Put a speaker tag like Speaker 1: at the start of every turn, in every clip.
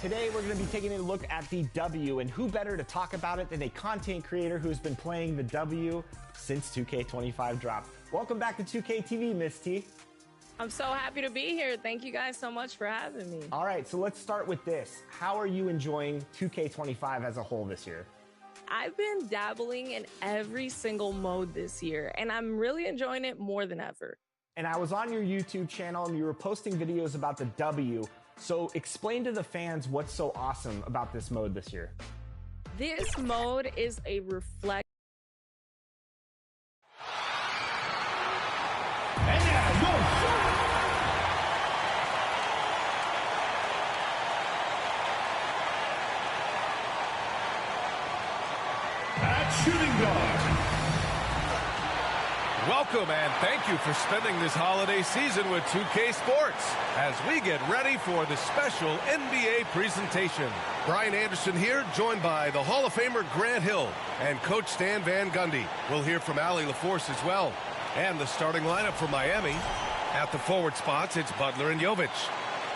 Speaker 1: Today we're going to be taking a look at the W, and who better to talk about it than a content creator who's been playing the W since 2K25 dropped. Welcome back to 2K TV, Miss T.
Speaker 2: I'm so happy to be here. Thank you guys so much for having me.
Speaker 1: All right, so let's start with this. How are you enjoying 2K25 as a whole this year?
Speaker 2: I've been dabbling in every single mode this year, and I'm really enjoying it more than ever.
Speaker 1: And I was on your YouTube channel, and you were posting videos about the W. So explain to the fans what's so awesome about this mode this year.
Speaker 2: This mode is a reflection.
Speaker 3: And now, your at shooting guard.
Speaker 4: Welcome and thank you for spending this holiday season with 2K Sports as we get ready for the special NBA presentation. Brian Anderson here, joined by the Hall of Famer Grant Hill and Coach Stan Van Gundy. We'll hear from Allie LaForce as well. And the starting lineup for Miami. At the forward spots, it's Butler and Jovic.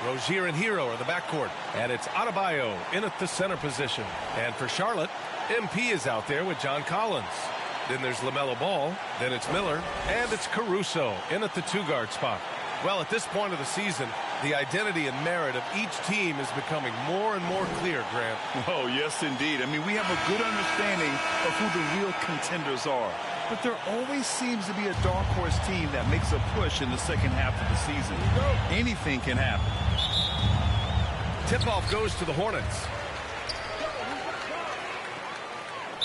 Speaker 4: Rozier and Hero are the backcourt. And it's Adebayo in at the center position. And for Charlotte, MP is out there with John Collins. Then there's LaMelo Ball, then it's Miller, and it's Caruso in at the two-guard spot. Well, at this point of the season, the identity and merit of each team is becoming more and more clear, Grant.
Speaker 5: Oh, yes, indeed. I mean, we have a good understanding of who the real contenders are. But there always seems to be a dark horse team that makes a push in the second half of the season. Anything can happen.
Speaker 4: Tip-off goes to the Hornets.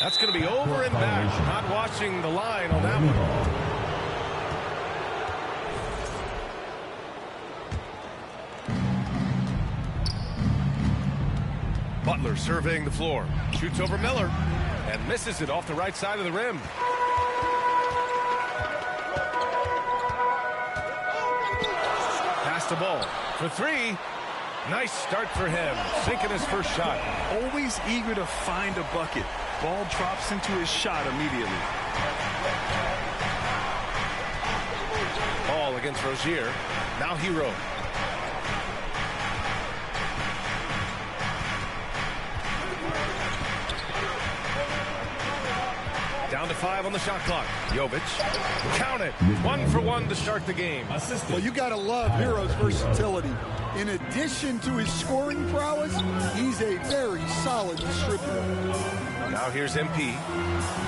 Speaker 4: That's going to be over and back. Not watching the line on that one. Butler surveying the floor. Shoots over Miller and misses it off the right side of the rim. Pass the ball for three. Nice start for him. Sinking his first shot.
Speaker 5: Always eager to find a bucket. Ball drops into his shot immediately.
Speaker 4: Ball against Rozier. Now Hero. Down to 5 on the shot clock. Jovic. Count it. 1 for 1 to start the game.
Speaker 6: Well, you got to love Hero's versatility. In addition to his scoring prowess, he's a very solid distributor.
Speaker 4: Now here's MP,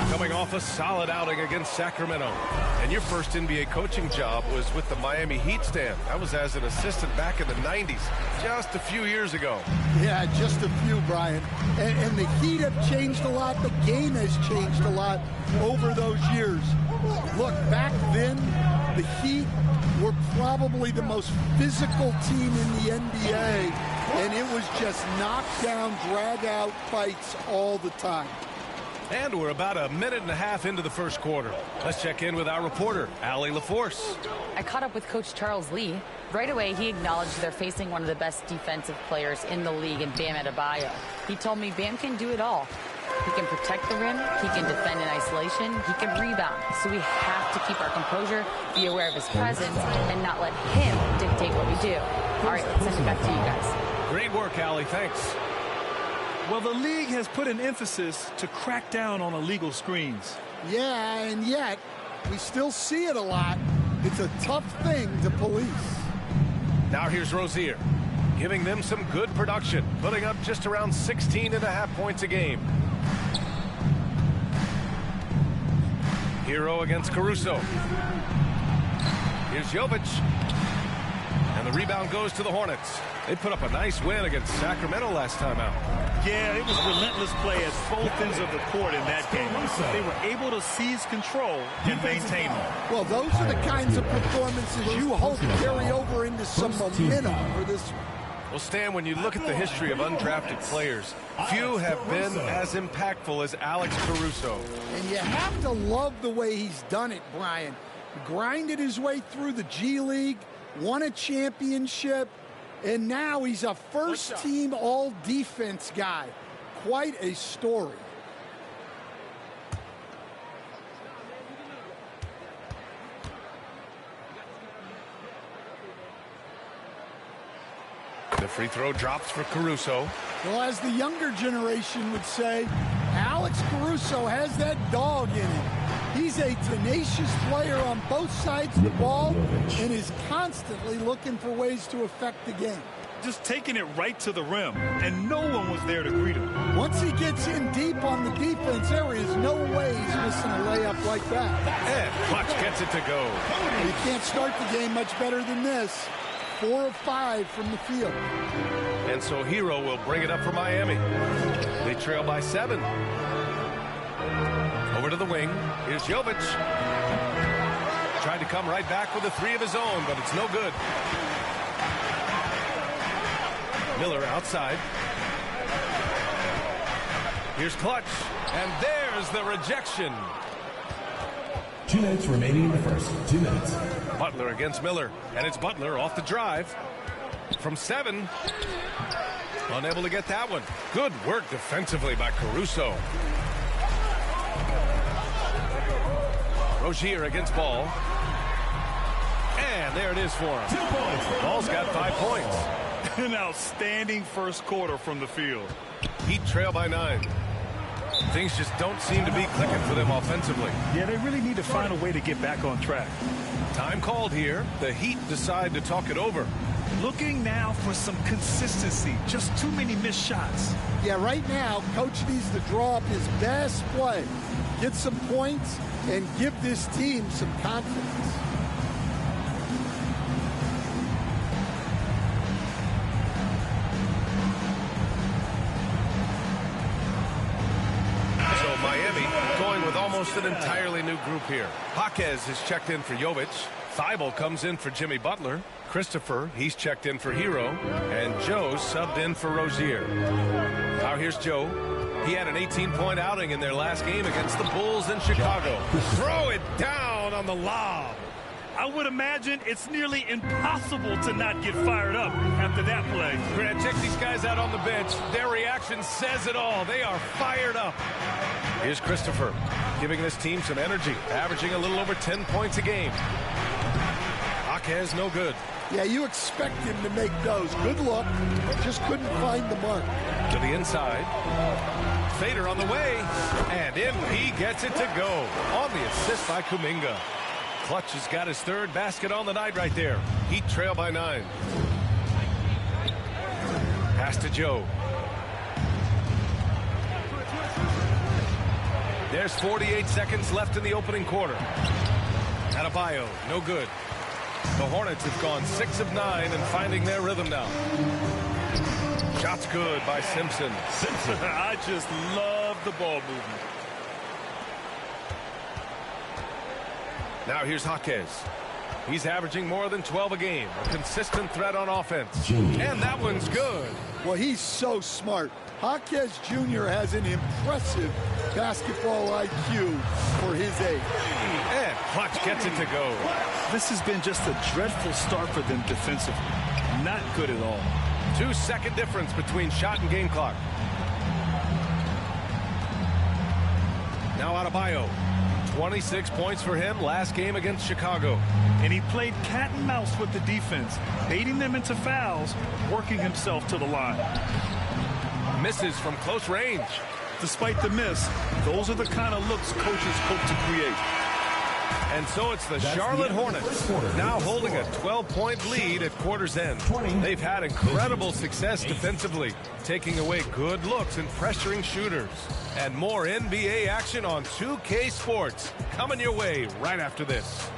Speaker 4: coming off a solid outing against Sacramento. And your first NBA coaching job was with the Miami Heat, Stan. That was as an assistant back in the 90s, just a few years ago.
Speaker 6: Yeah, just a few, Brian. And the Heat have changed a lot. The game has changed a lot over those years. Look, back then, the Heat were probably the most physical team in the NBA, and it was just knockdown, drag-out fights all the time.
Speaker 4: And we're about a minute and a half into the first quarter. Let's check in with our reporter, Allie LaForce.
Speaker 7: I caught up with Coach Charles Lee. Right away, he acknowledged they're facing one of the best defensive players in the league in Bam Adebayo. He told me Bam can do it all. He can protect the rim, he can defend in isolation, he can rebound. So we have to keep our composure, be aware of his presence, and not let him dictate what we do. All right, let's send it back to you guys.
Speaker 4: Great work, Allie. Thanks.
Speaker 5: Well, the league has put an emphasis to crack down on illegal screens.
Speaker 6: Yeah, and yet, we still see it a lot. It's a tough thing to police.
Speaker 4: Now here's Rozier, giving them some good production, putting up just around 16.5 points a game. Hero against Caruso. Here's Jovic. And the rebound goes to the Hornets. They put up a nice win against Sacramento last time out.
Speaker 5: Yeah, it was relentless play at both ends of the court in that game. They were able to seize control and maintain them.
Speaker 6: Well, those are the kinds of performances you hope carry over into some momentum for this.
Speaker 4: Well, Stan, when you look at the history of undrafted players, few have been as impactful as Alex Caruso.
Speaker 6: And you have to love the way he's done it, Brian. Grinded his way through the G League, won a championship, and now he's a first-team all-defense guy. Quite a story.
Speaker 4: The free throw drops for Caruso.
Speaker 6: Well, as the younger generation would say, Alex Caruso has that dog in him. He's a tenacious player on both sides of the ball and is constantly looking for ways to affect the game.
Speaker 5: Just taking it right to the rim, and no one was there to greet him.
Speaker 6: Once he gets in deep on the defense, there is no way he's missing a layup like that.
Speaker 4: And Clutch gets it to go.
Speaker 6: You can't start the game much better than this. 4 of 5 from the field.
Speaker 4: And so Hero will bring it up for Miami. They trail by 7. Over to the wing. Here's Jovic. Tried to come right back with a 3 of his own, but it's no good. Miller outside. Here's Clutch. And there's the rejection.
Speaker 3: 2 minutes remaining in the first. 2 minutes.
Speaker 4: Butler against Miller. And it's Butler off the drive. From 7. Unable to get that one. Good work defensively by Caruso. Rozier against Ball. And there it is for him.
Speaker 3: 2 points.
Speaker 4: Ball's got 5 points.
Speaker 5: An outstanding first quarter from the field.
Speaker 4: Heat trail by 9. Things just don't seem to be clicking for them offensively.
Speaker 5: Yeah, they really need to find a way to get back on track.
Speaker 4: Time called here. The Heat decide to talk it over.
Speaker 5: Looking now for some consistency. Just too many missed shots.
Speaker 6: Yeah, right now, Coach needs to draw up his best play, get some points, and give this team some confidence.
Speaker 4: So Miami going with almost an entirely new group here. Jaquez is checked in for Jovic. Thibault comes in for Jimmy Butler. Christopher, he's checked in for Hero. And Joe subbed in for Rozier. Now here's Joe. He had an 18-point outing in their last game against the Bulls in Chicago. Throw it down on the lob.
Speaker 5: I would imagine it's nearly impossible to not get fired up after that play.
Speaker 4: Grant, check these guys out on the bench. Their reaction says it all. They are fired up. Here's Christopher giving this team some energy, averaging a little over 10 points a game. Jaquez no good.
Speaker 6: Yeah, you expect him to make those. Good look. Just couldn't find the mark.
Speaker 4: To the inside. Fader on the way. And in he gets it to go. On the assist by Kuminga. Clutch has got his 3rd basket on the night right there. Heat trail by 9. Pass to Joe. There's 48 seconds left in the opening quarter. Adebayo, no good. The Hornets have gone 6 of 9 and finding their rhythm now. Shots good by Simpson.
Speaker 5: I just love the ball movement.
Speaker 4: Now here's Jaquez. He's averaging more than 12 a game. A consistent threat on offense. And that one's good.
Speaker 6: Well, he's so smart. Jaquez Jr. has an impressive basketball IQ for his age.
Speaker 4: And Clutch gets it to go.
Speaker 5: This has been just a dreadful start for them defensively. Not good at all.
Speaker 4: 2-second difference between shot and game clock. Now Adebayo. 26 points for him last game against Chicago.
Speaker 5: And he played cat and mouse with the defense, baiting them into fouls, working himself to the line.
Speaker 4: Misses from close range.
Speaker 5: Despite the miss, those are the kind of looks coaches hope to create.
Speaker 4: And so it's the Charlotte Hornets now holding a 12-point lead at quarter's end. They've had incredible success defensively, taking away good looks and pressuring shooters. And more NBA action on 2K Sports coming your way right after this.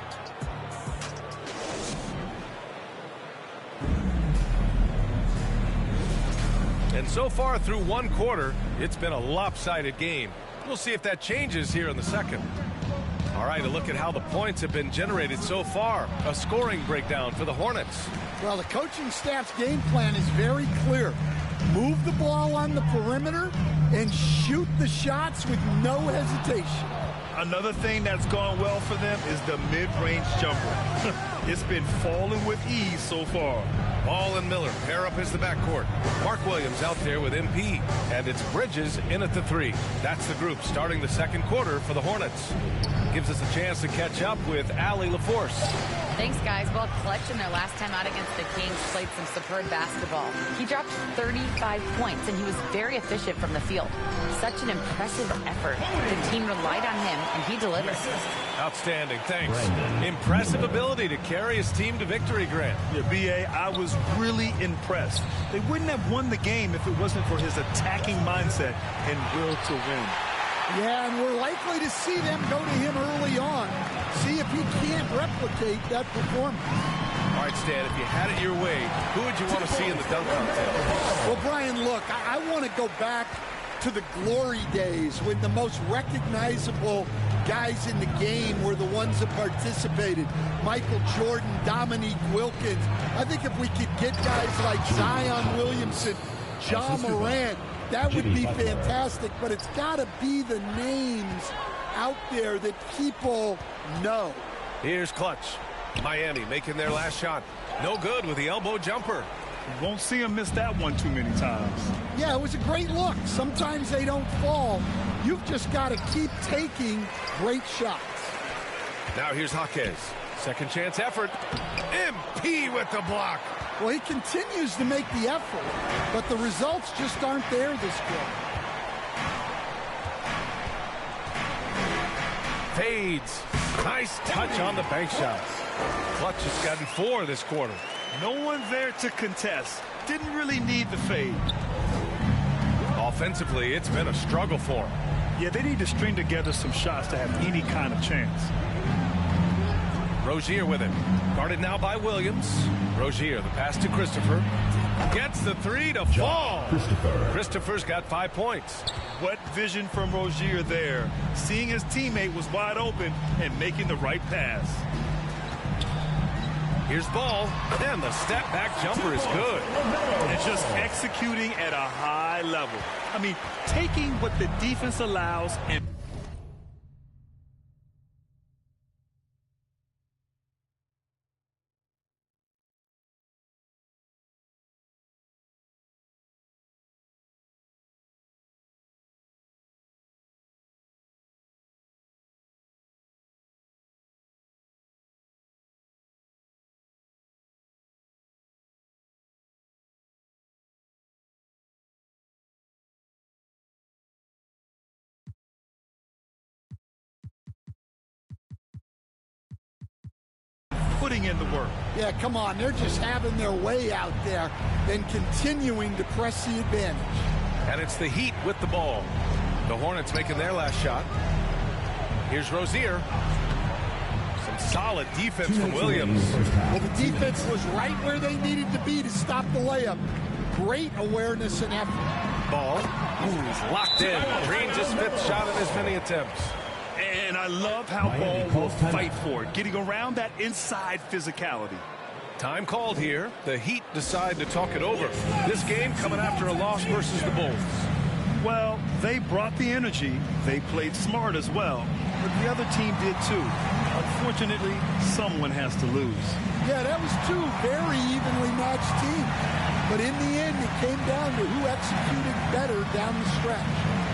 Speaker 4: And so far through one quarter, it's been a lopsided game. We'll see if that changes here in the second. All right, a look at how the points have been generated so far. A scoring breakdown for the Hornets.
Speaker 6: Well, the coaching staff's game plan is very clear. Move the ball on the perimeter and shoot the shots with no hesitation.
Speaker 5: Another thing that's gone well for them is the mid-range jumper. It's been falling with ease so far.
Speaker 4: Ball and Miller pair up as the backcourt. Mark Williams out there with MP. And it's Bridges in at the 3. That's the group starting the second quarter for the Hornets. Gives us a chance to catch up with Allie LaForce.
Speaker 7: Thanks, guys. Well, Clutch in their last time out against the Kings played some superb basketball. He dropped 35 points, and he was very efficient from the field. Such an impressive effort. The team relied on him, and he delivered.
Speaker 4: Outstanding. Thanks. Impressive ability to carry his team to victory, Grant.
Speaker 5: Yeah, B.A., I was really impressed. They wouldn't have won the game if it wasn't for his attacking mindset and will to win.
Speaker 6: Yeah, and we're likely to see them go to him early on. See if he can't replicate that performance.
Speaker 4: All right, Stan, if you had it your way, who would you want to see in the dunk contest?
Speaker 6: Well, Brian, look, I want to go back to the glory days when the most recognizable guys in the game were the ones that participated. Michael Jordan, Dominique Wilkins. I think if we could get guys like Zion Williamson, John Morant, that would be fantastic, but it's got to be the names out there that people know.
Speaker 4: Here's Clutch. Miami making their last shot. No good with the elbow jumper.
Speaker 5: You won't see him miss that one too many times.
Speaker 6: Yeah, it was a great look. Sometimes they don't fall. You've just got to keep taking great shots.
Speaker 4: Now here's Jaquez. Second chance effort. MP with the block.
Speaker 6: Well, he continues to make the effort, but the results just aren't there this quarter.
Speaker 4: Fades. Nice touch on the bank shot. Clutch has gotten 4 this quarter.
Speaker 5: No one there to contest. Didn't really need the fade.
Speaker 4: Offensively, it's been a struggle for him.
Speaker 5: Yeah, they need to string together some shots to have any kind of chance.
Speaker 4: Rozier with it. Guarded now by Williams. Rozier, the pass to Christopher. Gets the 3 to fall. Christopher's got 5 points.
Speaker 5: What vision from Rozier there. Seeing his teammate was wide open and making the right pass.
Speaker 4: Here's Ball, and the step-back jumper is good.
Speaker 5: And just executing at a high level. I mean, taking what the defense allows and putting in the work.
Speaker 6: Yeah, come on. They're just having their way out there and continuing to press the advantage.
Speaker 4: And it's the Heat with the ball. The Hornets making their last shot. Here's Rozier. Some solid defense from Williams.
Speaker 6: Well, the defense was right where they needed to be to stop the layup. Great awareness and effort.
Speaker 4: Ball. He's locked in. Green's his 5th shot in as many attempts.
Speaker 5: And I love how Ball will fight for it, getting around that inside physicality.
Speaker 4: Time called here. The Heat decide to talk it over. This game coming after a loss versus the Bulls.
Speaker 5: Well, they brought the energy. They played smart as well. But the other team did too. Unfortunately, someone has to lose.
Speaker 6: Yeah, that was 2 very evenly matched teams. But in the end, it came down to who executed better down the stretch.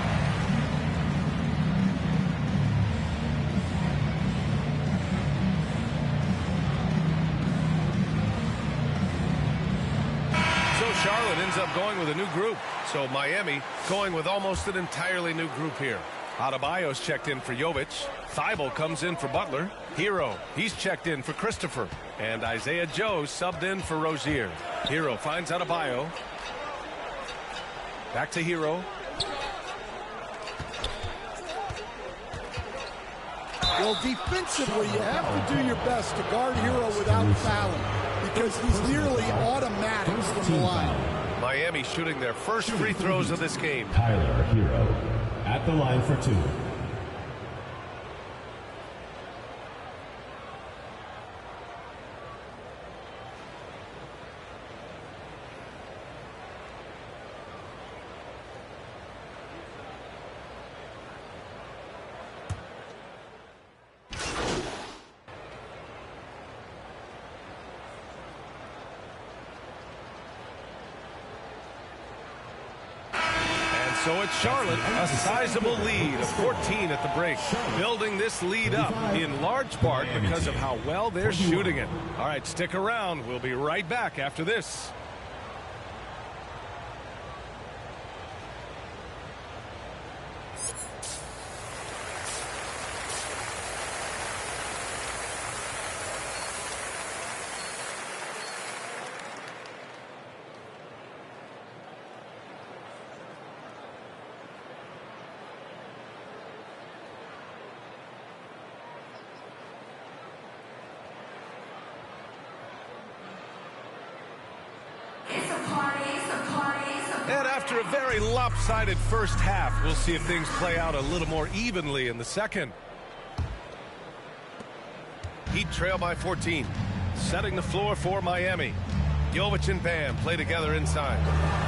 Speaker 4: Charlotte ends up going with a new group. So Miami going with almost an entirely new group here. Adebayo's checked in for Jovic. Thibault comes in for Butler. Hero, he's checked in for Christopher. And Isaiah Joe subbed in for Rozier. Hero finds Adebayo. Back to Hero.
Speaker 6: Well, defensively, you have to do your best to guard Hero without fouling, because he's nearly automatic from the line.
Speaker 4: Miami shooting their first free throws of this game.
Speaker 3: Tyler Hero at the line for 2.
Speaker 4: So it's Charlotte, a sizable lead of 14 at the break. Building this lead up in large part because of how well they're shooting it. All right, stick around. We'll be right back after this. And after a very lopsided first half, we'll see if things play out a little more evenly in the second. Heat trail by 14, setting the floor for Miami. Jovic and Bam play together inside.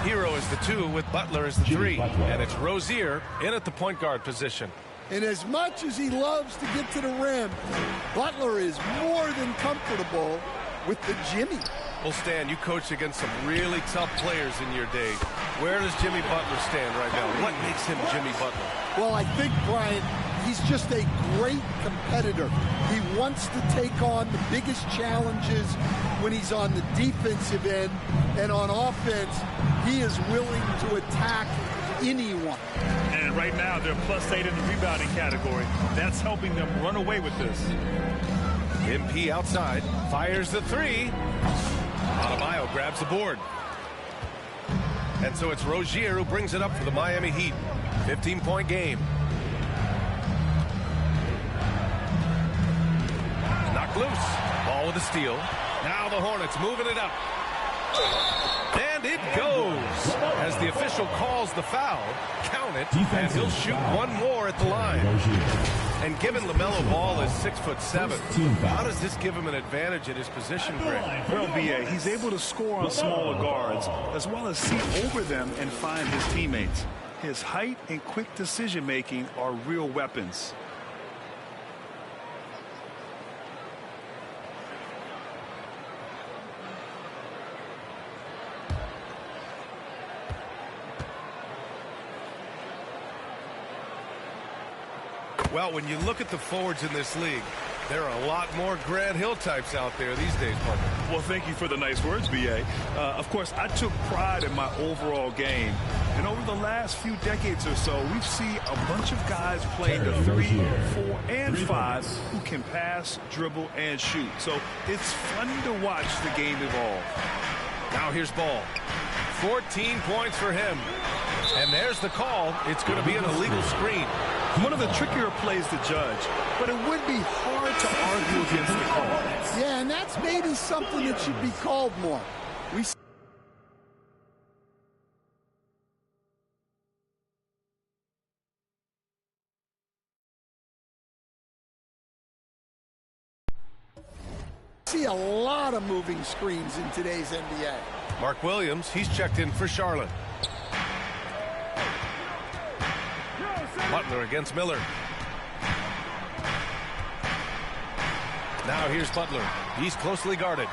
Speaker 4: Hero is the 2 with Butler as the 3, and it's Rozier in at the point guard position.
Speaker 6: And as much as he loves to get to the rim, Butler is more than comfortable with the Jimmy.
Speaker 4: Well, Stan, you coached against some really tough players in your day. Where does Jimmy Butler stand right now? What makes him Jimmy Butler?
Speaker 6: Well, I think, Brian, he's just a great competitor. He wants to take on the biggest challenges when he's on the defensive end. And on offense, he is willing to attack anyone.
Speaker 8: And right now, they're +8 in the rebounding category. That's helping them run away with this.
Speaker 4: MP outside, fires the 3. Adebayo grabs the board. And so it's Rozier who brings it up for the Miami Heat. 15-point game. Knocked loose. Ball with a steal. Now the Hornets moving it up. And it goes. As the official calls the foul, count it, and he'll shoot one more at the line. And given LaMelo Ball is 6'7", how does this give him an advantage at his position, Greg?
Speaker 5: Well, BA, he's able to score on smaller guards as well as see over them and find his teammates. His height and quick decision-making are real weapons.
Speaker 4: Well, when you look at the forwards in this league, there are a lot more Grant Hill types out there these days, partner.
Speaker 5: Well, thank you for the nice words, BA. Of course, I took pride in my overall game. And over the last few decades or so, we've seen a bunch of guys play the 3, 4, and 5 who can pass, dribble, and shoot. So it's fun to watch the game evolve.
Speaker 4: Now here's Ball. 14 points for him. And there's the call. It's going to be an illegal screen.
Speaker 5: One of the trickier plays to judge, but it would be hard to argue against the call.
Speaker 6: Yeah, and that's maybe something that should be called more. We see a lot of moving screens in today's NBA.
Speaker 4: Mark Williams, he's checked in for Charlotte. Butler against Miller. Now here's Butler. He's closely guarded.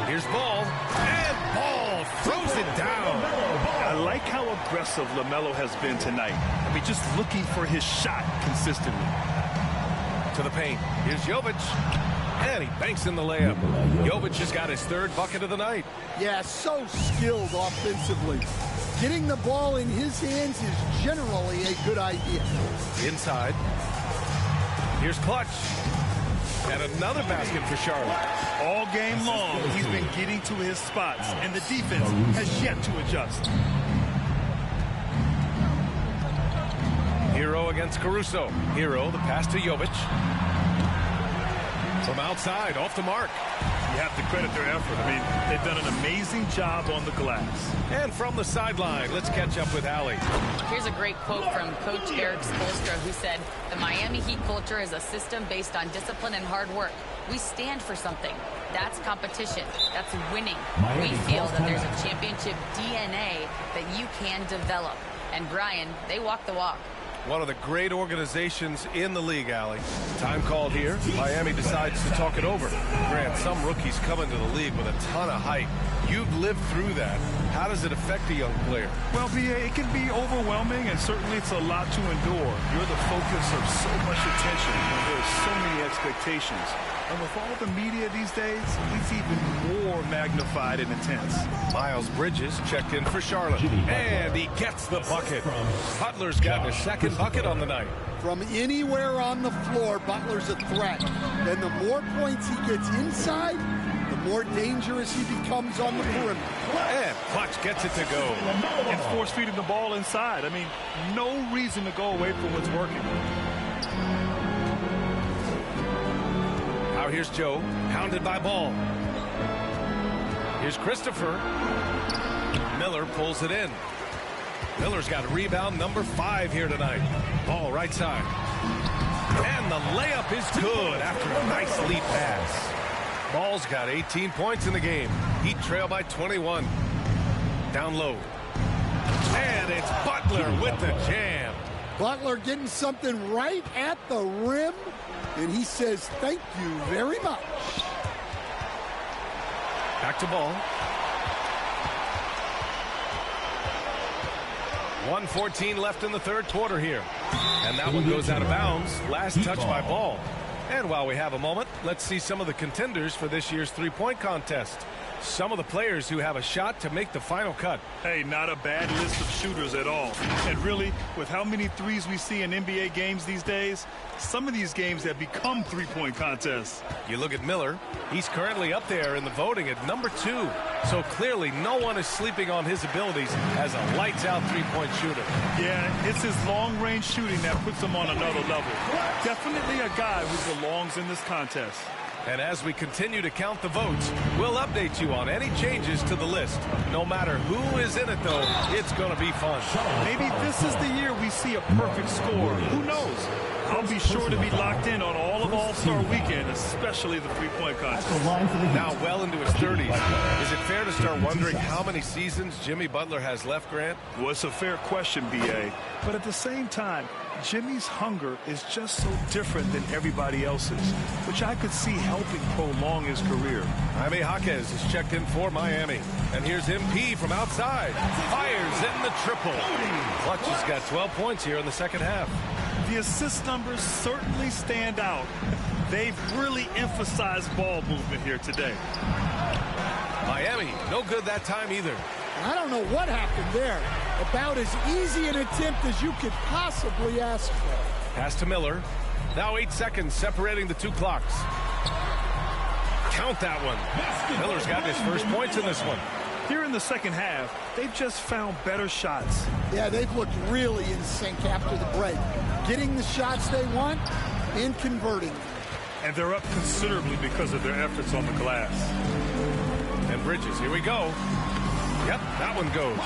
Speaker 4: Here's Ball. And Ball throws it down.
Speaker 5: I like how aggressive LaMelo has been tonight. I mean, just looking for his shot consistently.
Speaker 4: To the paint. Here's Jovic. And he banks in the layup. Jovic has got his 3rd bucket of the night.
Speaker 6: Yeah, so skilled offensively. Getting the ball in his hands is generally a good idea.
Speaker 4: Inside. Here's Clutch. And another basket for Charlotte.
Speaker 5: All game long, he's been getting to his spots, and the defense has yet to adjust.
Speaker 4: Hero against Caruso. Hero, the pass to Jovic. From outside, off the mark.
Speaker 8: You have to credit their effort. I mean, they've done an amazing job on the glass.
Speaker 4: And from the sideline, let's catch up with Allie.
Speaker 7: Here's a great quote from Coach Eric Spoelstra, who said, "The Miami Heat culture is a system based on discipline and hard work. We stand for something. That's competition. That's winning. We feel that there's a championship DNA that you can develop." And Brian, they walk the walk.
Speaker 4: One of the great organizations in the league, Allie. Time called here. Miami decides to talk it over. Grant, some rookies come into the league with a ton of hype. You've lived through that. How does it affect a young player?
Speaker 8: Well, B.A., it can be overwhelming, and certainly it's a lot to endure. You're the focus of so much attention, and there's so many expectations. And with all the media these days, it's even more magnified and intense.
Speaker 4: Miles Bridges checked in for Charlotte, and he gets the bucket. Butler's got his second bucket on the night.
Speaker 6: From anywhere on the floor, Butler's a threat. And the more points he gets inside, the more dangerous he becomes on the perimeter.
Speaker 4: And Clutch gets it to go.
Speaker 8: And force feeding the ball inside. I mean, no reason to go away from what's working.
Speaker 4: Now here's Joe, pounded by Ball. Here's Christopher. Miller pulls it in. Miller's got rebound number 5 here tonight. Ball right side. And the layup is good after a nice lead pass. Ball's got 18 points in the game. Heat trail by 21. Down low. And it's Butler with the jam.
Speaker 6: Butler getting something right at the rim. And he says, thank you very much.
Speaker 4: Back to Ball. 1:14 left in the third quarter here. And that one goes out of bounds. Last touch by Ball. And while we have a moment, let's see some of the contenders for this year's three-point contest. Some of the players who have a shot to make the final cut.
Speaker 8: Hey, not a bad list of shooters at all. And really, with how many threes we see in NBA games these days, some of these games have become three-point contests.
Speaker 4: You look at Miller. He's currently up there in the voting at number 2. So clearly no one is sleeping on his abilities as a lights-out three-point shooter.
Speaker 8: Yeah, it's his long-range shooting that puts him on another level. Definitely a guy who belongs in this contest.
Speaker 4: And as we continue to count the votes, we'll update you on any changes to the list. No matter who is in it, though, it's going to be fun.
Speaker 8: Maybe this is the year we see a perfect score. Who knows? I'll be sure to be locked in on all of All-Star Weekend, especially the three-point contest.
Speaker 4: Now well into his 30s. Is it fair to start wondering how many seasons Jimmy Butler has left, Grant?
Speaker 8: Well, it's a fair question, B.A. But at the same time, Jimmy's hunger is just so different than everybody else's, which I could see helping prolong his career.
Speaker 4: Jaime Jaquez is checked in for Miami. And here's MP from outside. Fires in the triple. Clutch has got 12 points here in the second half.
Speaker 8: The assist numbers certainly stand out. They've really emphasized ball movement here today.
Speaker 4: Miami, no good that time either.
Speaker 6: I don't know what happened there. About as easy an attempt as you could possibly ask for.
Speaker 4: Pass to Miller. Now 8 seconds separating the two clocks. Count that one. Miller's got his first points in this one.
Speaker 8: Here in the second half, they've just found better shots.
Speaker 6: Yeah, they've looked really in sync after the break. Getting the shots they want and converting.
Speaker 8: And they're up considerably because of their efforts on the glass.
Speaker 4: And Bridges, here we go. Yep, that one goes.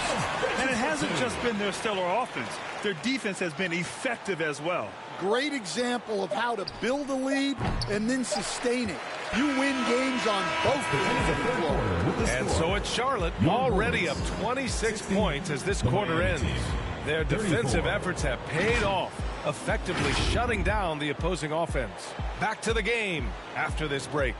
Speaker 8: And it hasn't just been their stellar offense. Their defense has been effective as well.
Speaker 6: Great example of how to build a lead and then sustain it. You win games on both ends of the floor.
Speaker 4: And so it's Charlotte, already up 26 points as this quarter ends. Their defensive efforts have paid off, effectively shutting down the opposing offense. Back to the game after this break.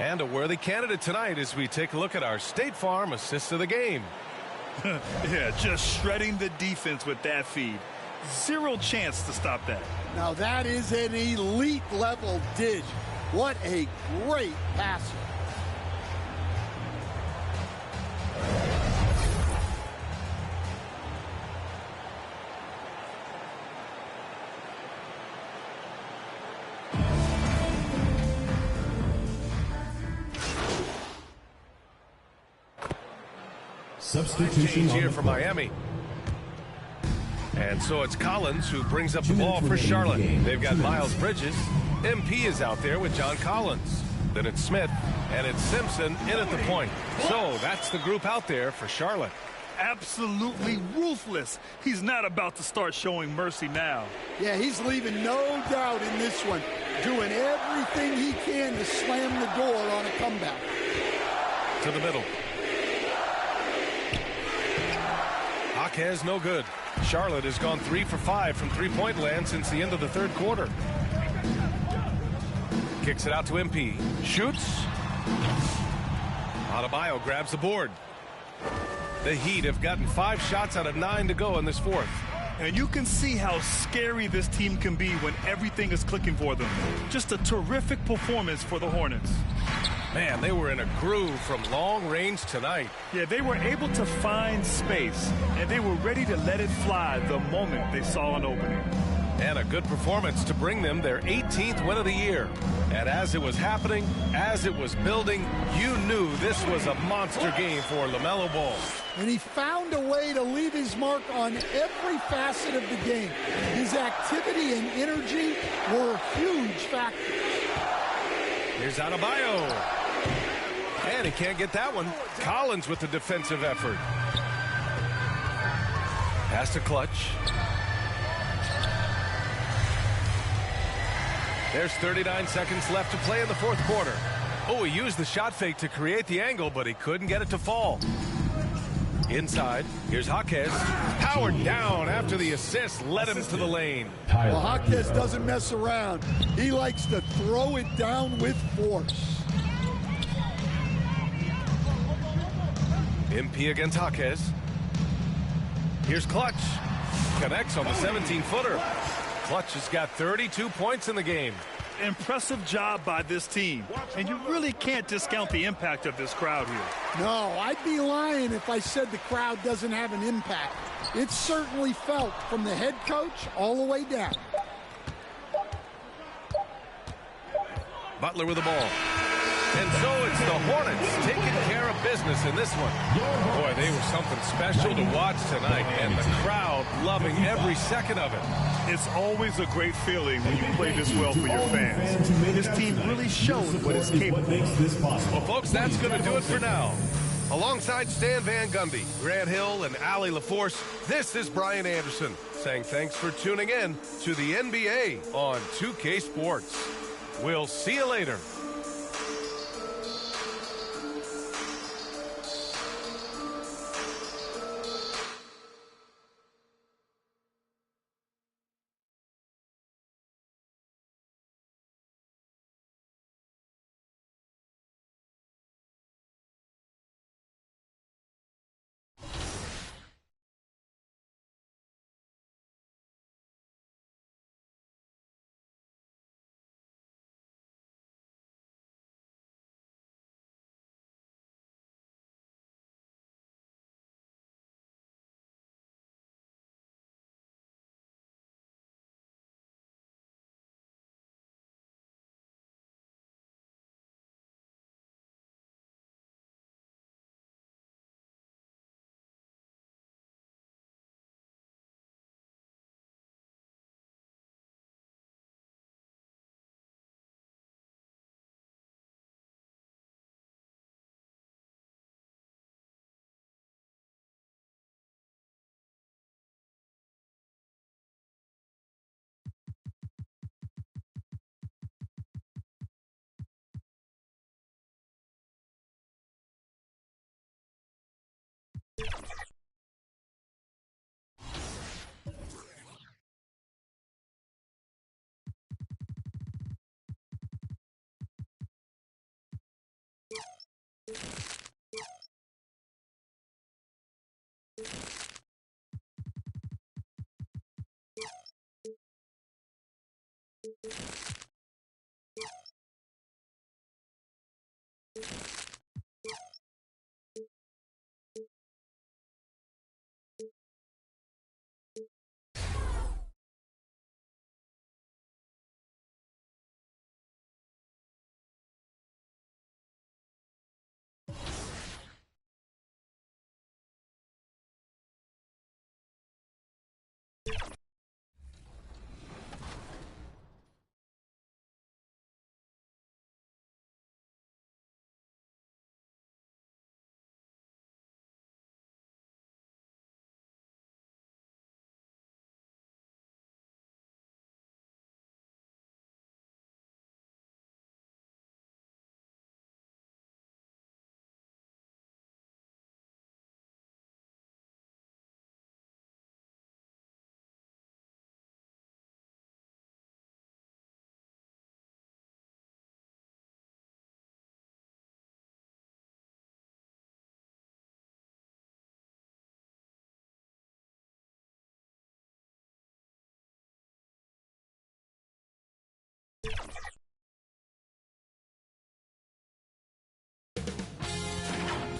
Speaker 4: And a worthy candidate tonight as we take a look at our State Farm assist of the game.
Speaker 8: Yeah, just shredding the defense with that feed. Zero chance to stop that.
Speaker 6: Now that is an elite level dish. What a great passer.
Speaker 3: Substitution
Speaker 4: here for Miami. And so it's Collins who brings up the ball for Charlotte. They've got Miles Bridges. MP is out there with John Collins. Then it's Smith, and it's Simpson in at the point. So that's the group out there for Charlotte.
Speaker 8: Absolutely ruthless. He's not about to start showing mercy now.
Speaker 6: Yeah, he's leaving no doubt in this one. Doing everything he can to slam the door on a comeback.
Speaker 4: To the middle. Jaquez no good. Charlotte has gone 3 for 5 from three-point land since the end of the third quarter. Kicks it out to MP. Shoots. Adebayo grabs the board. The Heat have gotten 5 shots out of 9 to go in this fourth.
Speaker 8: And you can see how scary this team can be when everything is clicking for them. Just a terrific performance for the Hornets.
Speaker 4: Man, they were in a groove from long range tonight.
Speaker 8: Yeah, they were able to find space, and they were ready to let it fly the moment they saw an opening.
Speaker 4: And a good performance to bring them their 18th win of the year. And as it was happening, as it was building, you knew this was a monster game for LaMelo Ball.
Speaker 6: And he found a way to leave his mark on every facet of the game. His activity and energy were a huge factor.
Speaker 4: Here's Adebayo. And he can't get that one. Collins with the defensive effort. Pass to Clutch. There's 39 seconds left to play in the fourth quarter. Oh, he used the shot fake to create the angle, but he couldn't get it to fall. Inside, here's Jaquez. Powered down after the assist led him to the lane.
Speaker 6: Well, Jaquez doesn't mess around. He likes to throw it down with force.
Speaker 4: MP against Jaquez. Here's Clutch. Connects on the 17-footer. Clutch has got 32 points in the game.
Speaker 8: Impressive job by this team. And you really can't discount the impact of this crowd here.
Speaker 6: No, I'd be lying if I said the crowd doesn't have an impact. It's certainly felt from the head coach all the way down.
Speaker 4: Butler with the ball. And so it's the Hornets taking care of business in this one. Boy, they were something special to watch tonight, and the crowd loving every second of it.
Speaker 8: It's always a great feeling when you play this well for your fans. This team really showed what it's capable of.
Speaker 4: Well, folks, that's going to do it for now. Alongside Stan Van Gundy, Grant Hill, and Allie LaForce, this is Brian Anderson saying thanks for tuning in to the NBA on 2K Sports. We'll see you later.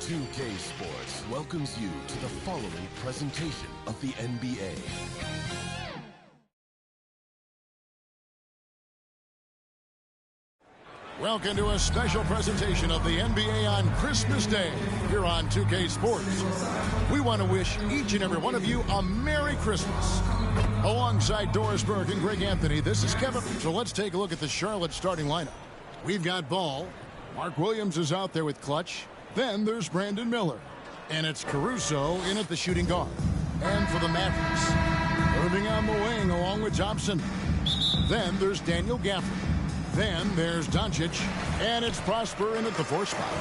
Speaker 3: 2K Sports welcomes you to the following presentation of the NBA.
Speaker 9: Welcome to a special presentation of the NBA on Christmas Day here on 2K Sports. We want to wish each and every one of you a Merry Christmas. Alongside Doris Burke and Greg Anthony, this is Kevin. So let's take a look at the Charlotte starting lineup. We've got Ball. Mark Williams is out there with Clutch. Then there's Brandon Miller. And it's Caruso in at the shooting guard. And for the Mavericks, Irving on the wing along with Thompson. Then there's Daniel Gafford. Then there's Doncic, and it's Prosper in at the 4 spot.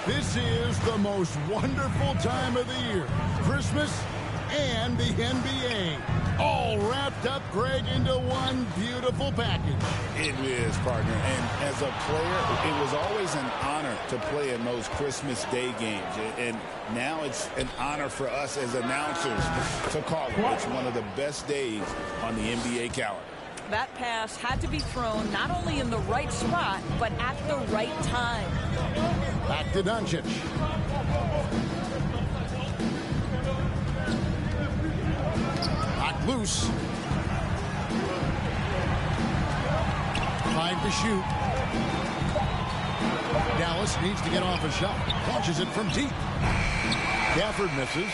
Speaker 9: This is the most wonderful time of the year. Christmas and the NBA. All wrapped up, Greg, into one beautiful package.
Speaker 10: It is, partner. And as a player, it was always an honor to play in those Christmas Day games. And now it's an honor for us as announcers to call it. It's one of the best days on the NBA calendar.
Speaker 11: That pass had to be thrown not only in the right spot, but at the right time.
Speaker 9: Back to Doncic. Knocked loose. 5 to shoot. Dallas needs to get off a shot. Launches it from deep. Gafford misses.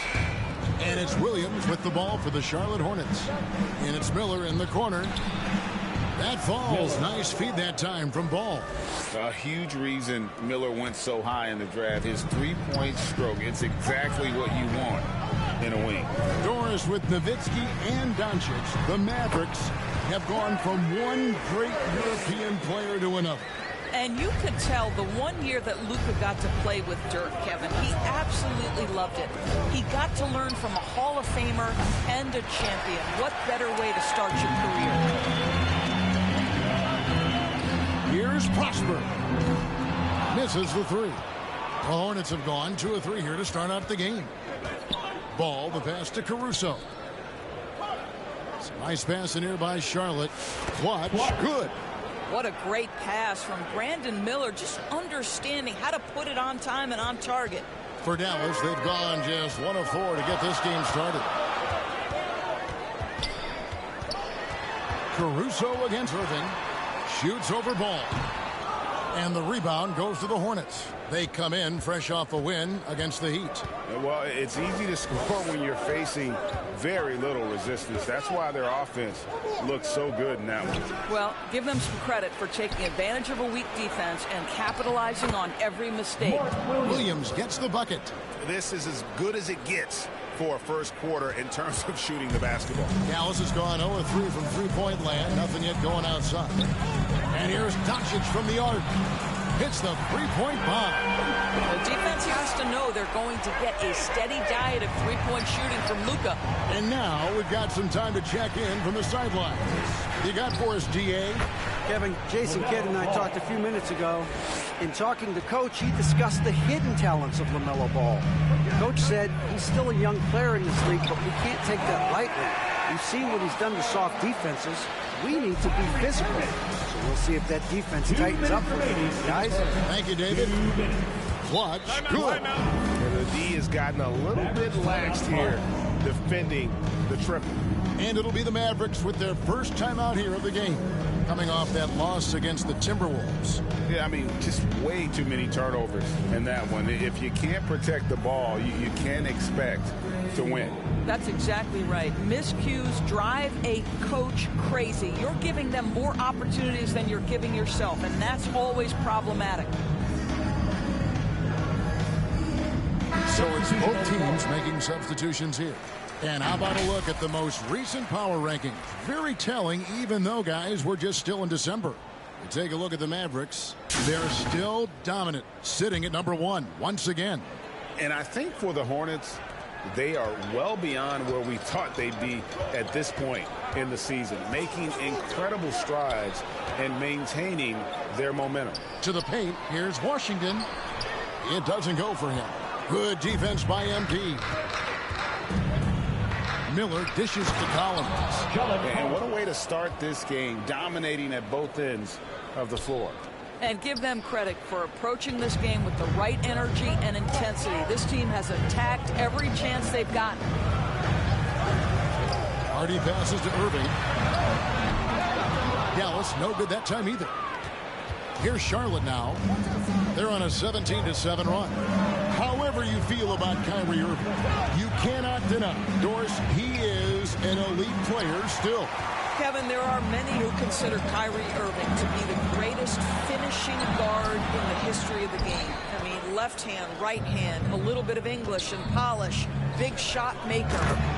Speaker 9: And it's Williams with the ball for the Charlotte Hornets. And it's Miller in the corner. That falls. Nice feed that time from Ball.
Speaker 10: A huge reason Miller went so high in the draft. His three-point stroke. It's exactly what you want in a wing.
Speaker 9: Doris with Nowitzki and Doncic. The Mavericks have gone from one great European player to another.
Speaker 11: And you could tell the 1 year that Luka got to play with Dirk, Kevin, he absolutely loved it. He got to learn from a Hall of Famer and a champion. What better way to start your career?
Speaker 9: Here's Prosper. Misses the 3. The Hornets have gone 2 of 3 here to start out the game. Ball, the pass to Caruso. Some nice pass in here by Charlotte. Clutch, good.
Speaker 11: What a great pass from Brandon Miller, just understanding how to put it on time and on target.
Speaker 9: For Dallas, they've gone just 1 of 4 to get this game started. Caruso against Irving. Shoots over Ball. And the rebound goes to the Hornets. They come in fresh off a win against the Heat.
Speaker 10: Well, it's easy to score when you're facing very little resistance. That's why their offense looks so good in that one.
Speaker 11: Well, give them some credit for taking advantage of a weak defense and capitalizing on every mistake.
Speaker 9: Williams gets the bucket.
Speaker 10: This is as good as it gets for a first quarter in terms of shooting the basketball.
Speaker 9: Dallas has gone 0 of 3 from three-point land. Nothing yet going outside. And here's Doncic from the arc. Hits the three-point bomb.
Speaker 11: The defense has to know they're going to get a steady diet of three-point shooting from Luka.
Speaker 9: And now we've got some time to check in from the sidelines. You got for us, DA?
Speaker 12: Kevin, Jason Kidd and I talked a few minutes ago. In talking to Coach, he discussed the hidden talents of LaMelo Ball. Coach said he's still a young player in this league, but we can't take that lightly. We've seen what he's done to soft defenses. We need to be physical. So we'll see if that defense tightens up for these guys.
Speaker 9: Thank you, David. Clutch, good.
Speaker 10: And the D has gotten a little bit laxed here defending the triple.
Speaker 9: And it'll be the Mavericks with their first time out here of the game, coming off that loss against the Timberwolves.
Speaker 10: Yeah, I mean, just way too many turnovers in that one. If you can't protect the ball, you can't expect to win.
Speaker 11: That's exactly right. Miscues drive a coach crazy. You're giving them more opportunities than you're giving yourself, and that's always problematic.
Speaker 9: So it's both teams making substitutions here. And how about a look at the most recent power rankings? Very telling, even though, guys, we're just still in December. You take a look at the Mavericks. They're still dominant, sitting at number 1 once again.
Speaker 10: And I think for the Hornets, they are well beyond where we thought they'd be at this point in the season, making incredible strides and maintaining their momentum.
Speaker 9: To the paint, here's Washington. It doesn't go for him. Good defense by MP. Miller dishes to Collins.
Speaker 10: And what a way to start this game, dominating at both ends of the floor.
Speaker 11: And give them credit for approaching this game with the right energy and intensity. This team has attacked every chance they've gotten.
Speaker 9: Hardy passes to Irving. Dallas, no good that time either. Here's Charlotte now. They're on a 17-7 run. However you feel about Kyrie Irving, you cannot deny, Doris, he is an elite player still.
Speaker 11: Kevin, there are many who consider Kyrie Irving to be the greatest finishing guard in the history of the game. I mean, left hand, right hand, a little bit of English and polish, big shot maker.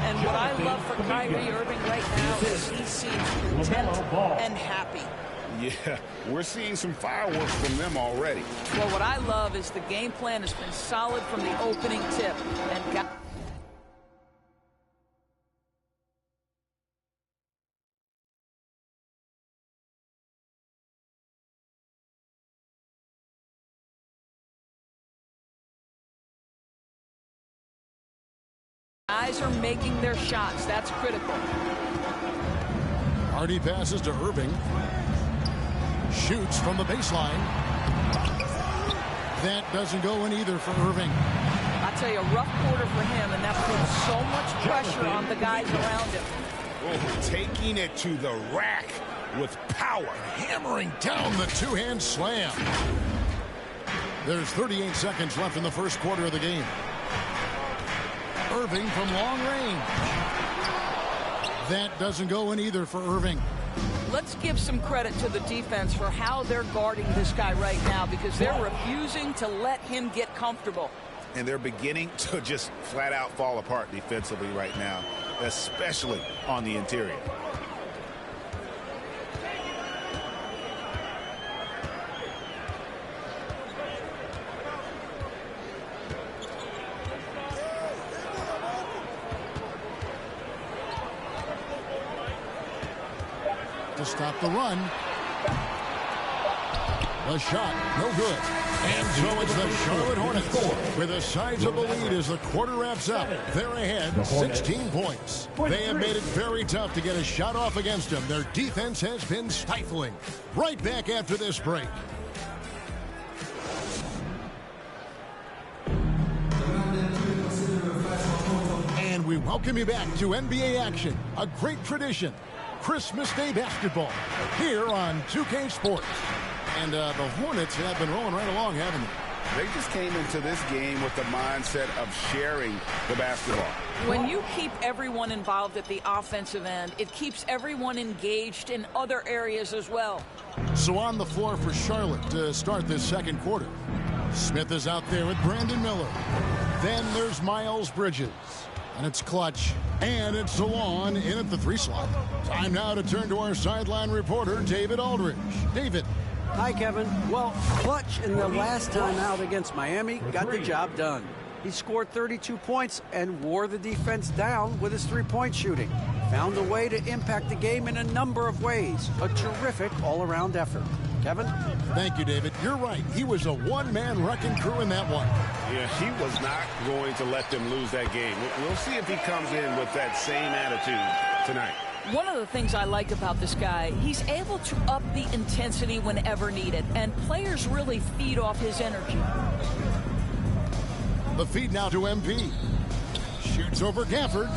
Speaker 11: And what I love for Kyrie Irving right now is he seems content and happy.
Speaker 10: Yeah, we're seeing some fireworks from them already.
Speaker 11: Well, what I love is the game plan has been solid from the opening tip. And guys are making their shots. That's critical.
Speaker 9: Hardy passes to Irving. Shoots from the baseline. That doesn't go in either for Irving.
Speaker 11: I tell you, a rough quarter for him, and that puts so much pressure on the guys around him.
Speaker 10: Oh, taking it to the rack with power.
Speaker 9: Hammering down the two-hand slam. There's 38 seconds left in the first quarter of the game. Irving from long range. That doesn't go in either for Irving.
Speaker 11: Let's give some credit to the defense for how they're guarding this guy right now, because they're refusing to let him get comfortable.
Speaker 10: And they're beginning to just flat out fall apart defensively right now, especially on the interior.
Speaker 9: To stop the run. The shot, no good. And so it's the Charlotte Hornets with a sizable lead as the quarter wraps up. They're ahead 16 points. They have made it very tough to get a shot off against them. Their defense has been stifling. Right back after this break. And we welcome you back to NBA action, a great tradition. Christmas Day basketball here on 2K Sports. And the Hornets have been rolling right along, haven't they?
Speaker 10: They just came into this game with the mindset of sharing the basketball.
Speaker 11: When you keep everyone involved at the offensive end, it keeps everyone engaged in other areas as well.
Speaker 9: So on the floor for Charlotte to start this second quarter. Smith is out there with Brandon Miller. Then there's Miles Bridges. And it's Clutch. And it's Salon in at the 3 slot. Time now to turn to our sideline reporter, David Aldridge. David.
Speaker 12: Hi, Kevin. Well, Clutch in the last time out against Miami got the job done. He scored 32 points and wore the defense down with his three-point shooting. Found a way to impact the game in a number of ways. A terrific all-around effort. Kevin?
Speaker 9: Thank you, David. You're right. He was a one-man wrecking crew in that one.
Speaker 10: Yeah, he was not going to let them lose that game. We'll see if he comes in with that same attitude tonight.
Speaker 11: One of the things I like about this guy, he's able to up the intensity whenever needed, and players really feed off his energy.
Speaker 9: The feed now to MP. Shoots over Gafford.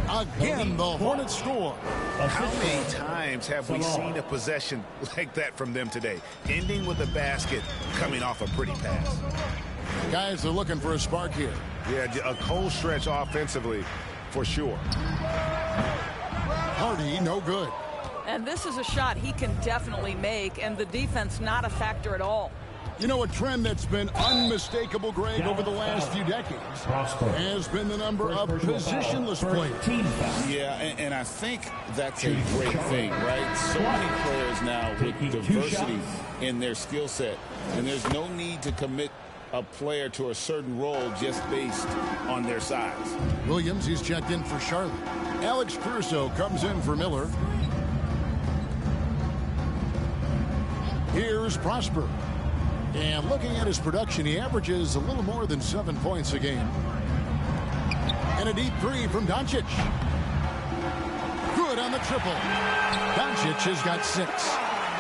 Speaker 9: Again, the Hornets score.
Speaker 10: How many times have we seen a possession like that from them today? Ending with a basket, coming off a pretty pass.
Speaker 9: Guys, they're looking for a spark here.
Speaker 10: Yeah, a cold stretch offensively, for sure.
Speaker 9: Hardy, no good.
Speaker 11: And this is a shot he can definitely make, and the defense not a factor at all.
Speaker 9: You know, a trend that's been unmistakable, Greg, over the last few decades has been the number of positionless players.
Speaker 10: Yeah, and I think that's a great thing, right? So many players now with diversity in their skill set, and there's no need to commit a player to a certain role just based on their size.
Speaker 9: Williams, he's checked in for Charlotte. Alex Caruso comes in for Miller. Here's Prosper. And looking at his production, he averages a little more than 7 points a game. And a deep three from Doncic. Good on the triple. Doncic has got 6.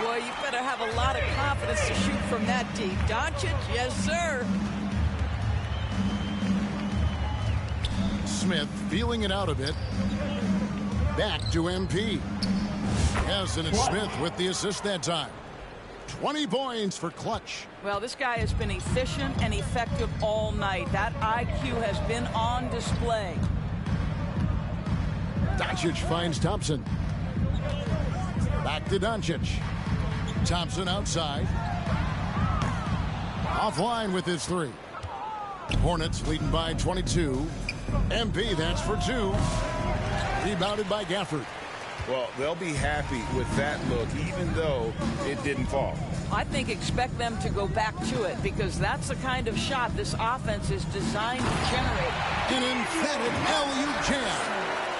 Speaker 11: Boy, you better have a lot of confidence to shoot from that deep. Doncic, yes, sir.
Speaker 9: Smith feeling it out a bit. Back to MP. Yes, and it's Smith with the assist that time. 20 points for Clutch.
Speaker 11: Well, this guy has been efficient and effective all night. That IQ has been on display.
Speaker 9: Doncic finds Thompson. Back to Doncic. Thompson outside. Offline with his three. Hornets leading by 22. MP, that's for two. Rebounded by Gafford.
Speaker 10: Well, they'll be happy with that look, even though it didn't fall.
Speaker 11: I think expect them to go back to it because that's the kind of shot this offense is designed to generate.
Speaker 9: An emphatic alley-oop jam.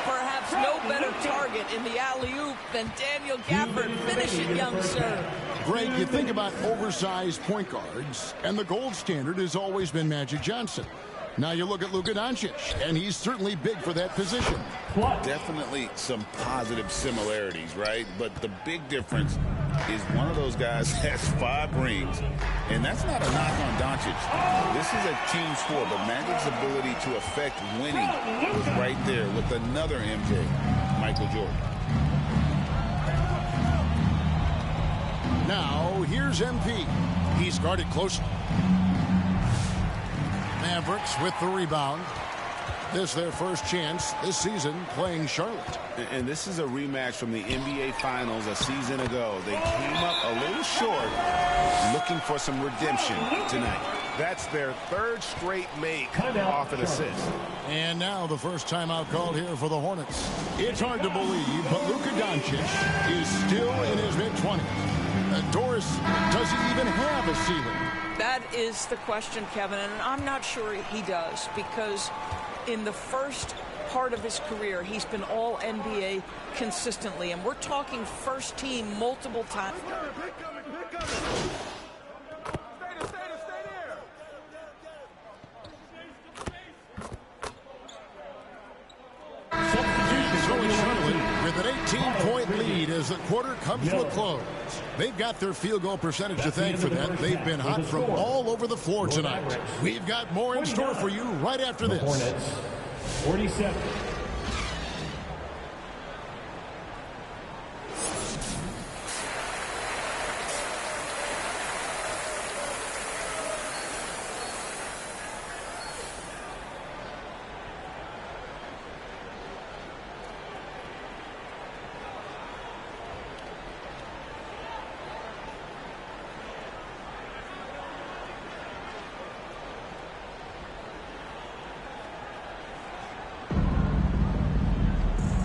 Speaker 11: Perhaps no better target in the alley-oop than Daniel Gafford. Finish it, young sir.
Speaker 9: Greg, you think about oversized point guards, and the gold standard has always been Magic Johnson. Now you look at Luka Doncic, and he's certainly big for that position.
Speaker 10: Definitely some positive similarities, right? But the big difference is one of those guys has 5 rings, and that's not a knock on Doncic. This is a team sport, but Magic's ability to affect winning was right there with another MJ, Michael Jordan.
Speaker 9: Now, here's MP. He's guarded closely. Mavericks with the rebound. This their first chance this season playing Charlotte.
Speaker 10: And this is a rematch from the NBA Finals a season ago. They came up a little short, looking for some redemption tonight.
Speaker 4: That's their 3rd straight make off an assist.
Speaker 9: And now the first timeout called here for the Hornets. It's hard to believe, but Luka Doncic is still in his mid-20s. Doris, does he even have a ceiling?
Speaker 11: That is the question, Kevin, and I'm not sure he does because in the first part of his career, he's been all NBA consistently, and we're talking first team multiple times.
Speaker 9: With an 18-point lead as the quarter comes to a close. They've got their field goal percentage to thank for that. They've been hot from all over the floor tonight. We've got more in store for you right after this.
Speaker 13: Hornets, 47.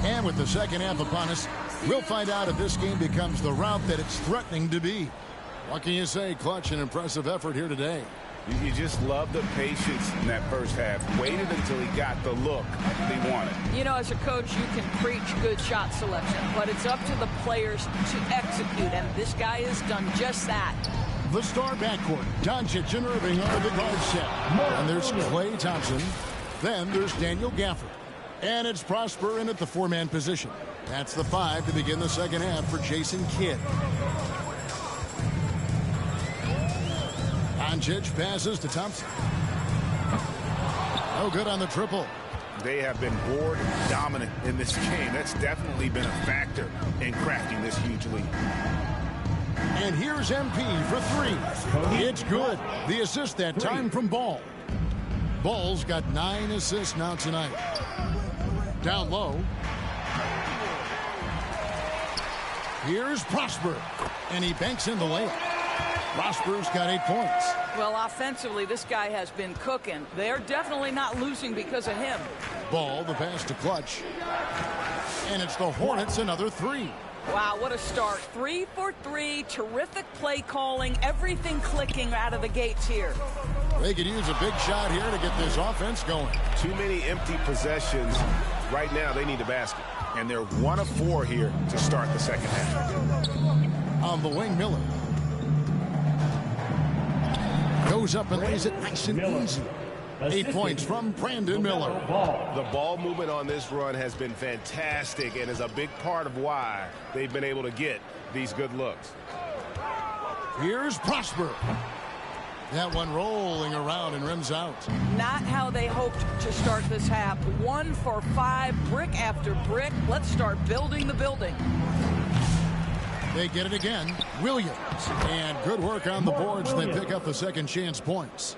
Speaker 9: And with the second half upon us, we'll find out if this game becomes the route that it's threatening to be. What can you say? Clutch, an impressive effort here today.
Speaker 10: You just love the patience in that first half. Waited until he got the look they wanted.
Speaker 11: You know, as a coach, you can preach good shot selection, but it's up to the players to execute, and this guy has done just that.
Speaker 9: The star backcourt, Doncic and Irving are the guard set. And there's Klay Thompson. Then there's Daniel Gafford. And it's Prosper in at the 4-man position. That's the 5 to begin the second half for Jason Kidd. Doncic passes to Thompson. No good on the triple.
Speaker 10: They have been board dominant in this game. That's definitely been a factor in crafting this huge lead.
Speaker 9: And here's MP for 3. It's good. The assist that time from Ball. Ball's got 9 assists now tonight. Down low. Here's Prosper. And he banks in the layup. Prosper's got 8 points.
Speaker 11: Well, offensively, this guy has been cooking. They're definitely not losing because of him.
Speaker 9: Ball, the pass to Clutch. And it's the Hornets, another 3.
Speaker 11: Wow, what a start. 3 for 3. Terrific play calling. Everything clicking out of the gates here.
Speaker 9: They could use a big shot here to get this offense going.
Speaker 4: Too many empty possessions. Right now, they need a basket. And they're 1 of 4 here to start the second half.
Speaker 9: On the wing, Miller. Goes up and lays it nice and easy. 8 points from Brandon Miller.
Speaker 4: The ball movement on this run has been fantastic and is a big part of why they've been able to get these good looks.
Speaker 9: Here's Prosper. That one rolling around and rims out.
Speaker 11: Not how they hoped to start this half. 1 for 5, brick after brick. Let's start building the building.
Speaker 9: They get it again. Williams. And good work on the boards. They pick up the second chance points.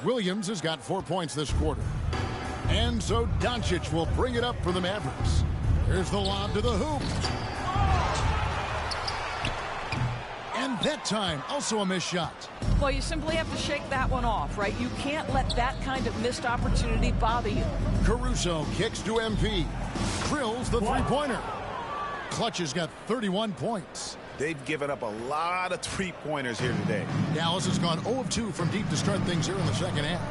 Speaker 9: Williams has got 4 points this quarter. And so Doncic will bring it up for the Mavericks. Here's the lob to the hoop. And that time, also a missed shot.
Speaker 11: Well, you simply have to shake that one off, right? You can't let that kind of missed opportunity bother you.
Speaker 9: Caruso kicks to MP. Drills the three-pointer. Clutch has got 31 points.
Speaker 10: They've given up a lot of three-pointers here today.
Speaker 9: Dallas has gone 0 of 2 from deep to start things here in the second half.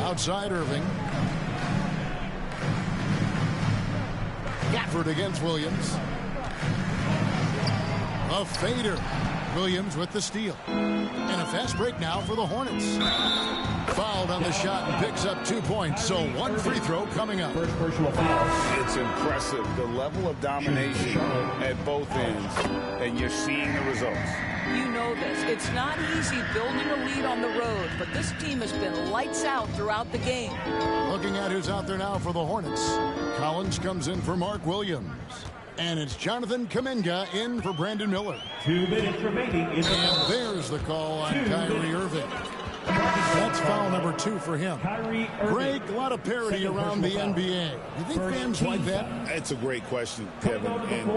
Speaker 9: Outside Irving. Gafford against Williams. A fader. Williams with the steal. And a fast break now for the Hornets. Fouled on the shot and picks up 2 points. So one free throw coming up.
Speaker 10: It's impressive, the level of domination at both ends, and you're seeing the results.
Speaker 11: You know this. It's not easy building a lead on the road, but this team has been lights out throughout the game.
Speaker 9: Looking at who's out there now for the Hornets. Collins comes in for Mark Williams. And it's Jonathan Kuminga in for Brandon Miller.
Speaker 13: 2 minutes remaining.
Speaker 9: And there's the call on Kyrie Irving. That's foul number 2 for him. Greg, a lot of parity around the NBA. You think fans like that?
Speaker 10: It's a great question, Kevin. And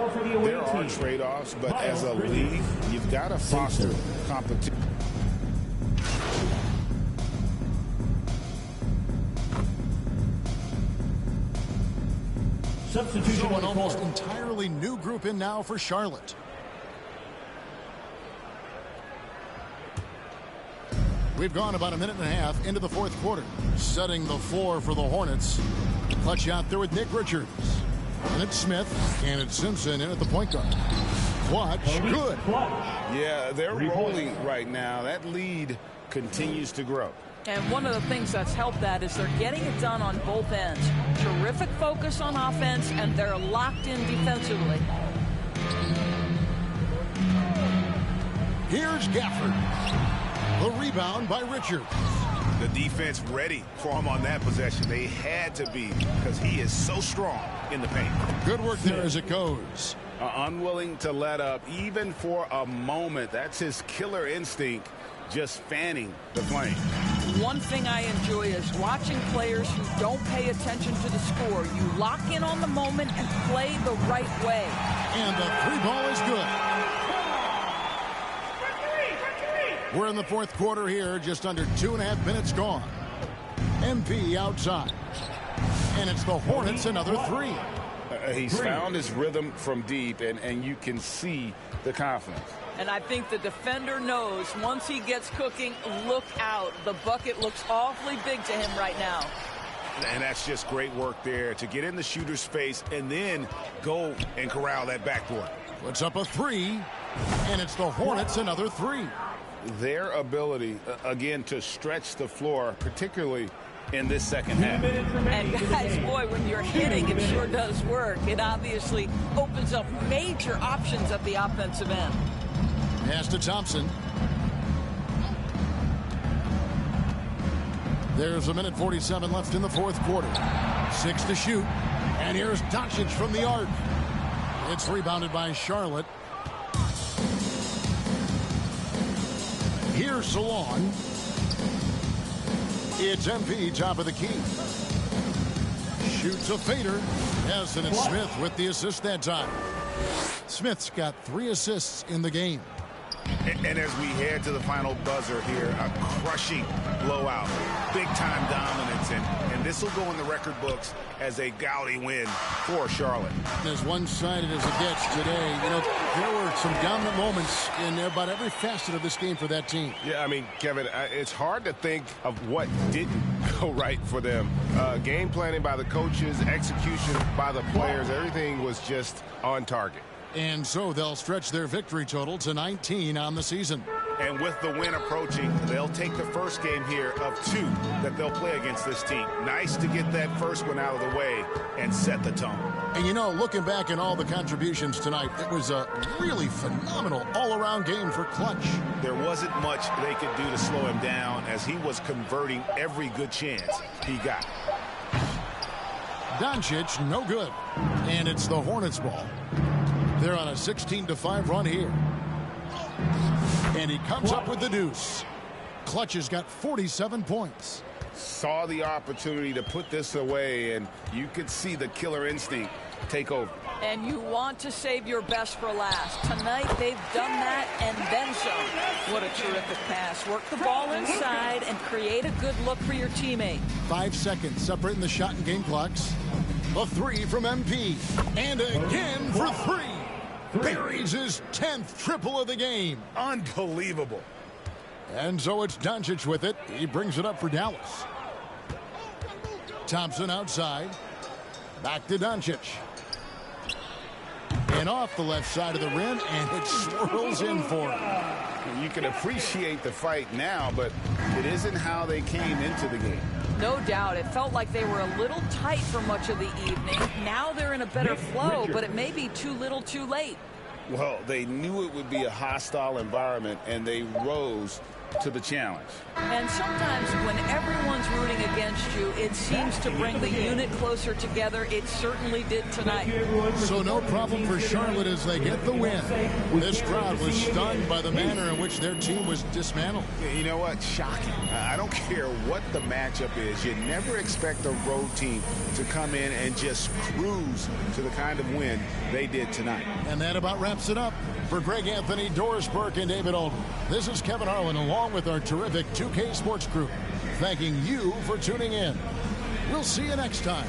Speaker 10: there are trade-offs, but as a league, you've got to foster competition.
Speaker 13: Substitution.
Speaker 9: So an almost entirely new group in now for Charlotte. We've gone about a minute and a half into the fourth quarter. Setting the floor for the Hornets. Clutch out there with Nick Richards. And it's Smith. And it's Simpson in at the point guard. Clutch, good.
Speaker 10: Yeah, they're rolling right now. That lead continues to grow.
Speaker 11: And one of the things that's helped that is they're getting it done on both ends. Terrific focus on offense, and they're locked in defensively.
Speaker 9: Here's Gafford. The rebound by Richards.
Speaker 10: The defense ready for him on that possession. They had to be, because he is so strong in the paint.
Speaker 9: Good work there as it goes.
Speaker 10: Unwilling to let up, even for a moment. That's his killer instinct, just fanning the flame.
Speaker 11: One thing I enjoy is watching players who don't pay attention to the score. You lock in on the moment and play the right way.
Speaker 9: And the three ball is good. We're in the fourth quarter here, just under 2.5 minutes gone. MP outside. And it's the Hornets, another three.
Speaker 10: He's found his rhythm from deep, and you can see the confidence.
Speaker 11: And I think the defender knows once he gets cooking, look out. The bucket looks awfully big to him right now.
Speaker 10: And that's just great work there to get in the shooter's space and then go and corral that backboard.
Speaker 9: Puts up a three, and it's the Hornets, another three.
Speaker 10: Their ability, again, to stretch the floor, particularly in this second half.
Speaker 11: And guys, boy, when you're hitting, it sure does work. It obviously opens up major options at the offensive end.
Speaker 9: Pass to Thompson. There's a minute 47 left in the fourth quarter. 6 to shoot. And here's Doncic from the arc. It's rebounded by Charlotte. Here's Salon. It's MP, top of the key. Shoots a fader. Yes, and it's Smith with the assist that time. Smith's got 3 assists in the game.
Speaker 10: And as we head to the final buzzer here, a crushing blowout, big-time dominance, and this will go in the record books as a gaudy win for Charlotte.
Speaker 9: As one-sided as it gets today, you know, there were some dominant moments in about every facet of this game for that team.
Speaker 4: Yeah, I mean, Kevin, it's hard to think of what didn't go right for them. Game planning by the coaches, execution by the players, everything was just on target.
Speaker 9: And so they'll stretch their victory total to 19 on the season.
Speaker 10: And with the win approaching, they'll take the first game here of 2 that they'll play against this team. Nice to get that first one out of the way and set the tone.
Speaker 9: And you know, looking back at all the contributions tonight, it was a really phenomenal all-around game for Clutch.
Speaker 10: There wasn't much they could do to slow him down as he was converting every good chance he got.
Speaker 9: Doncic, no good. And it's the Hornets ball. They're on a 16-5 run here. And he comes up with the deuce. Clutch has got 47 points.
Speaker 10: Saw the opportunity to put this away, and you could see the killer instinct take over.
Speaker 11: And you want to save your best for last. Tonight, they've done that and then some. What a terrific pass. Work the ball inside and create a good look for your teammate.
Speaker 9: 5 seconds separating the shot and game clocks. A 3 from MP. And again for 3. Buries his 10th triple of the game.
Speaker 10: Unbelievable.
Speaker 9: And so it's Doncic with it. He brings it up for Dallas. Thompson outside. Back to Doncic. And off the left side of the rim, and it swirls in for him.
Speaker 10: You can appreciate the fight now, but it isn't how they came into the game.
Speaker 11: No doubt. It felt like they were a little tight for much of the evening. Now they're in a better flow, but it may be too little too late.
Speaker 10: Well, they knew it would be a hostile environment, and they rose to the challenge.
Speaker 11: And sometimes when everyone's rooting against you, it seems to bring the unit closer together. It certainly did tonight.
Speaker 9: So no problem for Charlotte as they get the win. This crowd was stunned by the manner in which their team was dismantled.
Speaker 10: You know what? Shocking. I don't care what the matchup is. You never expect a road team to come in and just cruise to the kind of win they did tonight.
Speaker 9: And that about wraps it up. For Greg Anthony, Doris Burke, and David Alden, this is Kevin Harlan along with our terrific 2K Sports crew, thanking you for tuning in. We'll see you next time.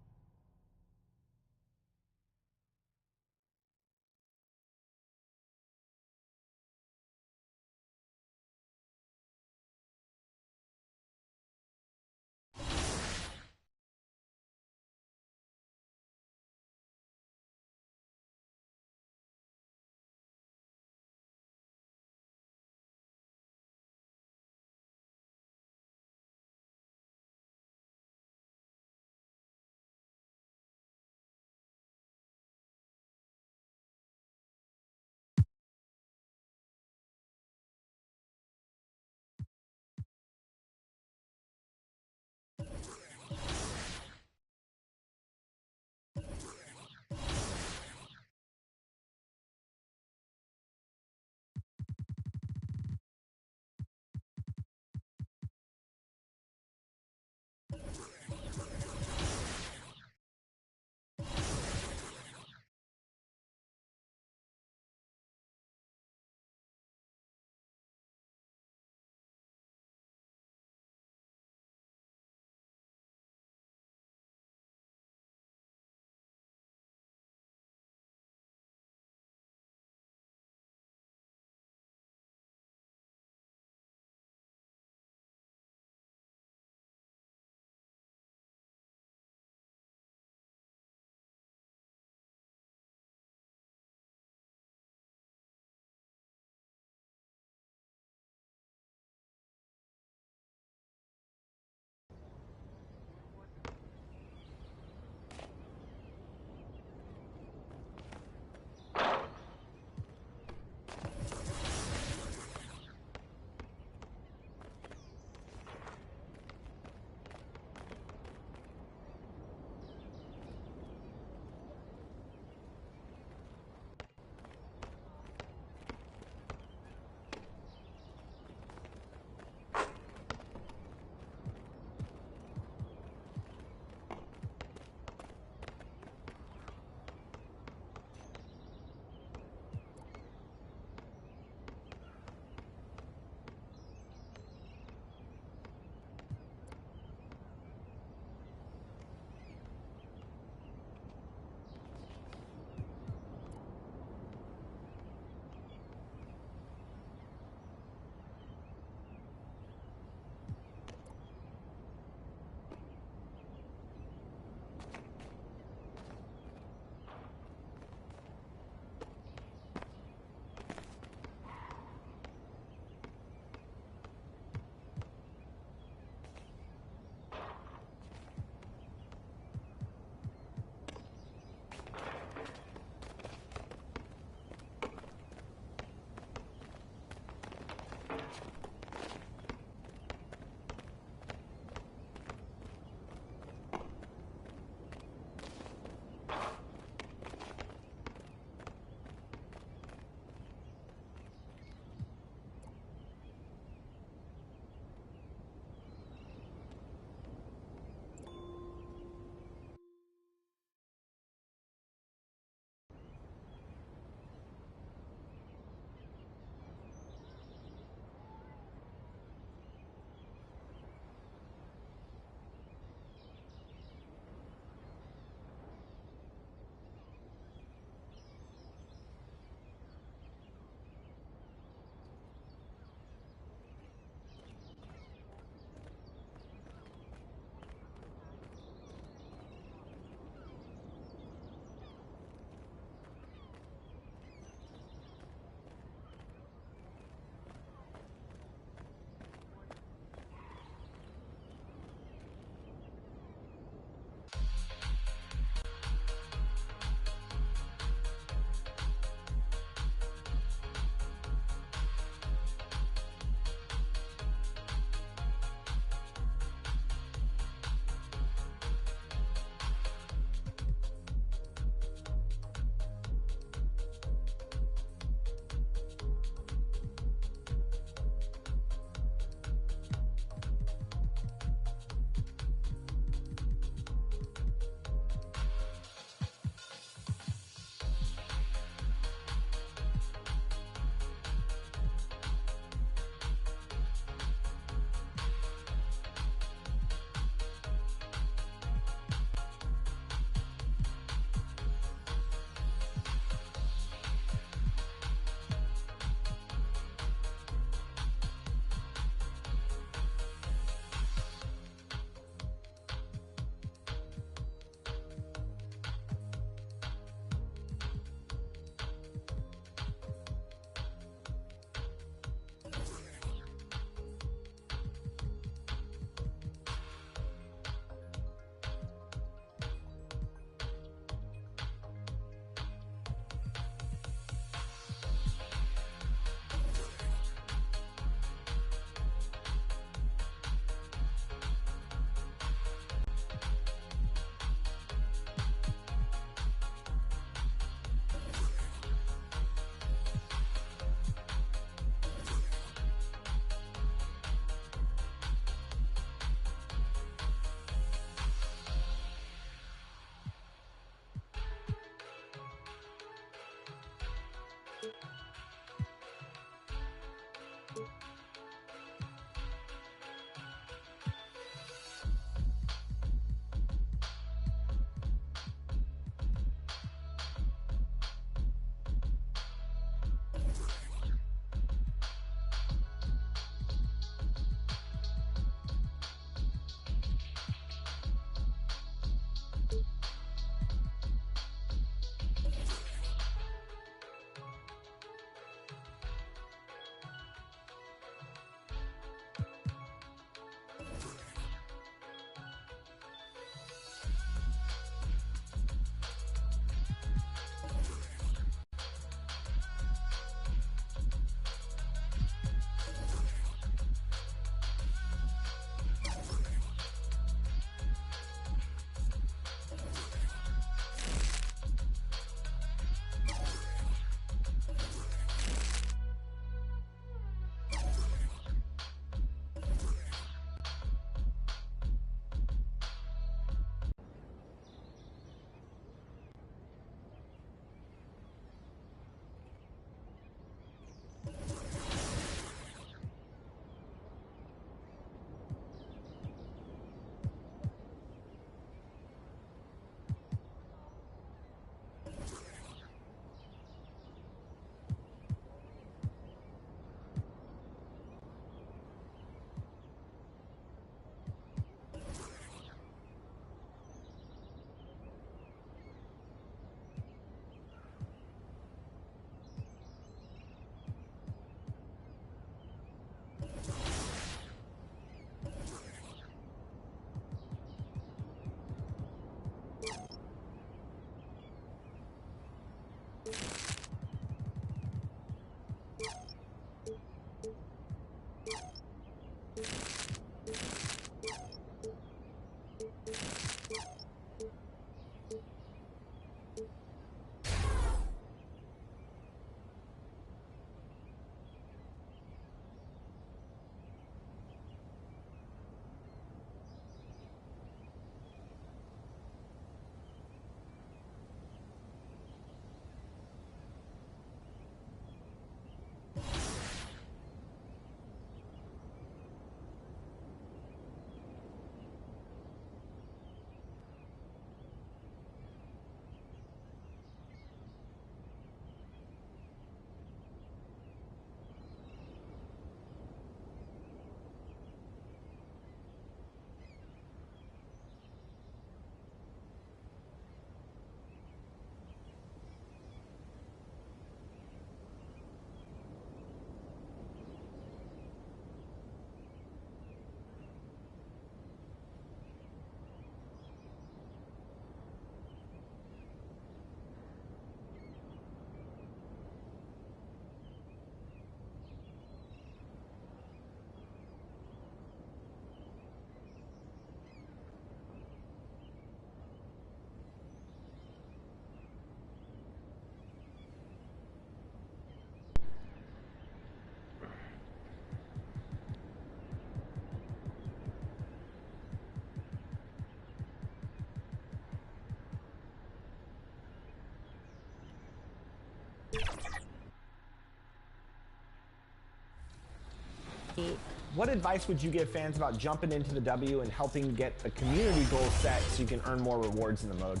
Speaker 1: What advice would you give fans about jumping into the W and helping get the community goals set so you can earn more rewards in the mode?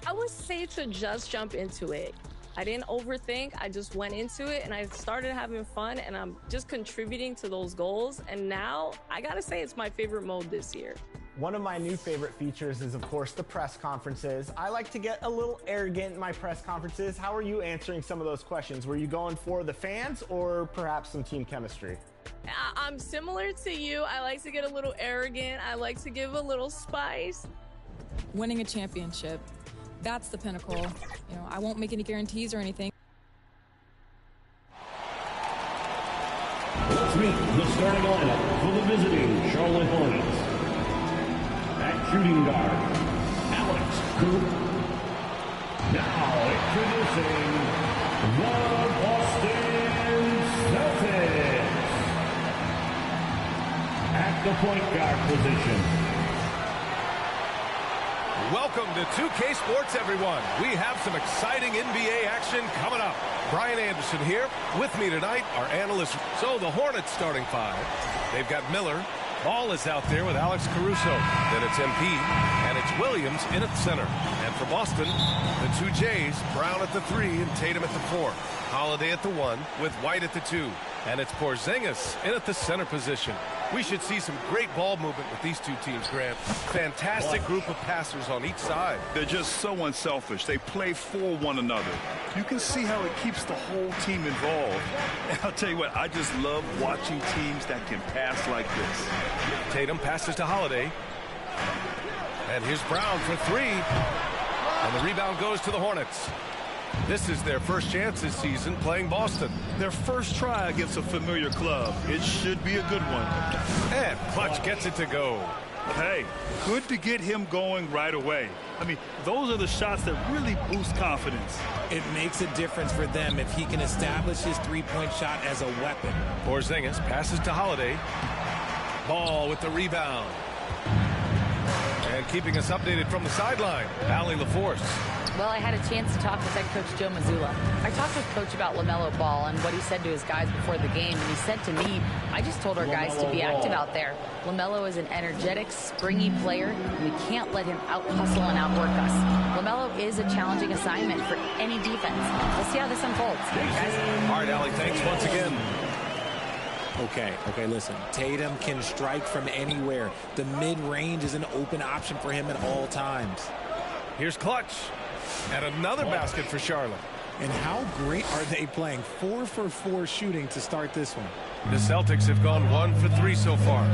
Speaker 2: I would say to just jump into it. I didn't overthink. I just went into it and I started having fun, and I'm just contributing to those goals. And now I gotta say it's my favorite mode this year.
Speaker 1: One of my new favorite features is, of course, the press conferences. I like to get a little arrogant in my press conferences. How are you answering some of those questions? Were you going for the fans or perhaps some team chemistry?
Speaker 2: I'm similar to you. I like to get a little arrogant. I like to give a little spice.
Speaker 14: Winning a championship, that's the pinnacle. You know, I won't make any guarantees or anything.
Speaker 13: Let's meet the starting lineup for the visiting Charlotte Hornets. At shooting guard, Alex Coop. Now introducing the Boston Celtics. At the point guard position.
Speaker 4: Welcome to 2K Sports, everyone. We have some exciting NBA action coming up. Brian Anderson here. With me tonight, our analyst. So the Hornets starting five. They've got Miller. Ball is out there with Alex Caruso. Then it's MP, and it's Williams in at center. And for Boston, the two J's, Brown at the 3 and Tatum at the 4. Holiday at the 1 with White at the 2. And it's Porzingis in at the center position. We should see some great ball movement with these two teams, Grant. Fantastic group of passers on each side.
Speaker 5: They're just so unselfish. They play for one another. You can see how it keeps the whole team involved. And I'll tell you what, I just love watching teams that can pass like this.
Speaker 4: Tatum passes to Holiday. And here's Brown for 3. And the rebound goes to the Hornets. This is their first chance this season playing Boston.
Speaker 5: Their first try against a familiar club. It should be a good one.
Speaker 4: And Clutch gets it to go.
Speaker 5: Hey, good to get him going right away. I mean, those are the shots that really boost confidence.
Speaker 15: It makes a difference for them if he can establish his three-point shot as a weapon.
Speaker 4: Porzingis passes to Holiday. Ball with the rebound. And keeping us updated from the sideline, Allie LaForce.
Speaker 7: Well, I had a chance to talk with head coach Joe Mazzulla. I talked with Coach about LaMelo Ball and what he said to his guys before the game, and he said to me, I just told our guys to be active out there. LaMelo is an energetic, springy player, and we can't let him out-hustle and outwork us. LaMelo is a challenging assignment for any defense. We'll see how this unfolds. Guys.
Speaker 4: All right, Allie, thanks once again.
Speaker 15: Okay, listen. Tatum can strike from anywhere. The mid-range is an open option for him at all times.
Speaker 4: Here's Clutch. And another basket for Charlotte.
Speaker 15: And how great are they playing? 4 for 4 shooting to start this one.
Speaker 4: The Celtics have gone 1 for 3 so far.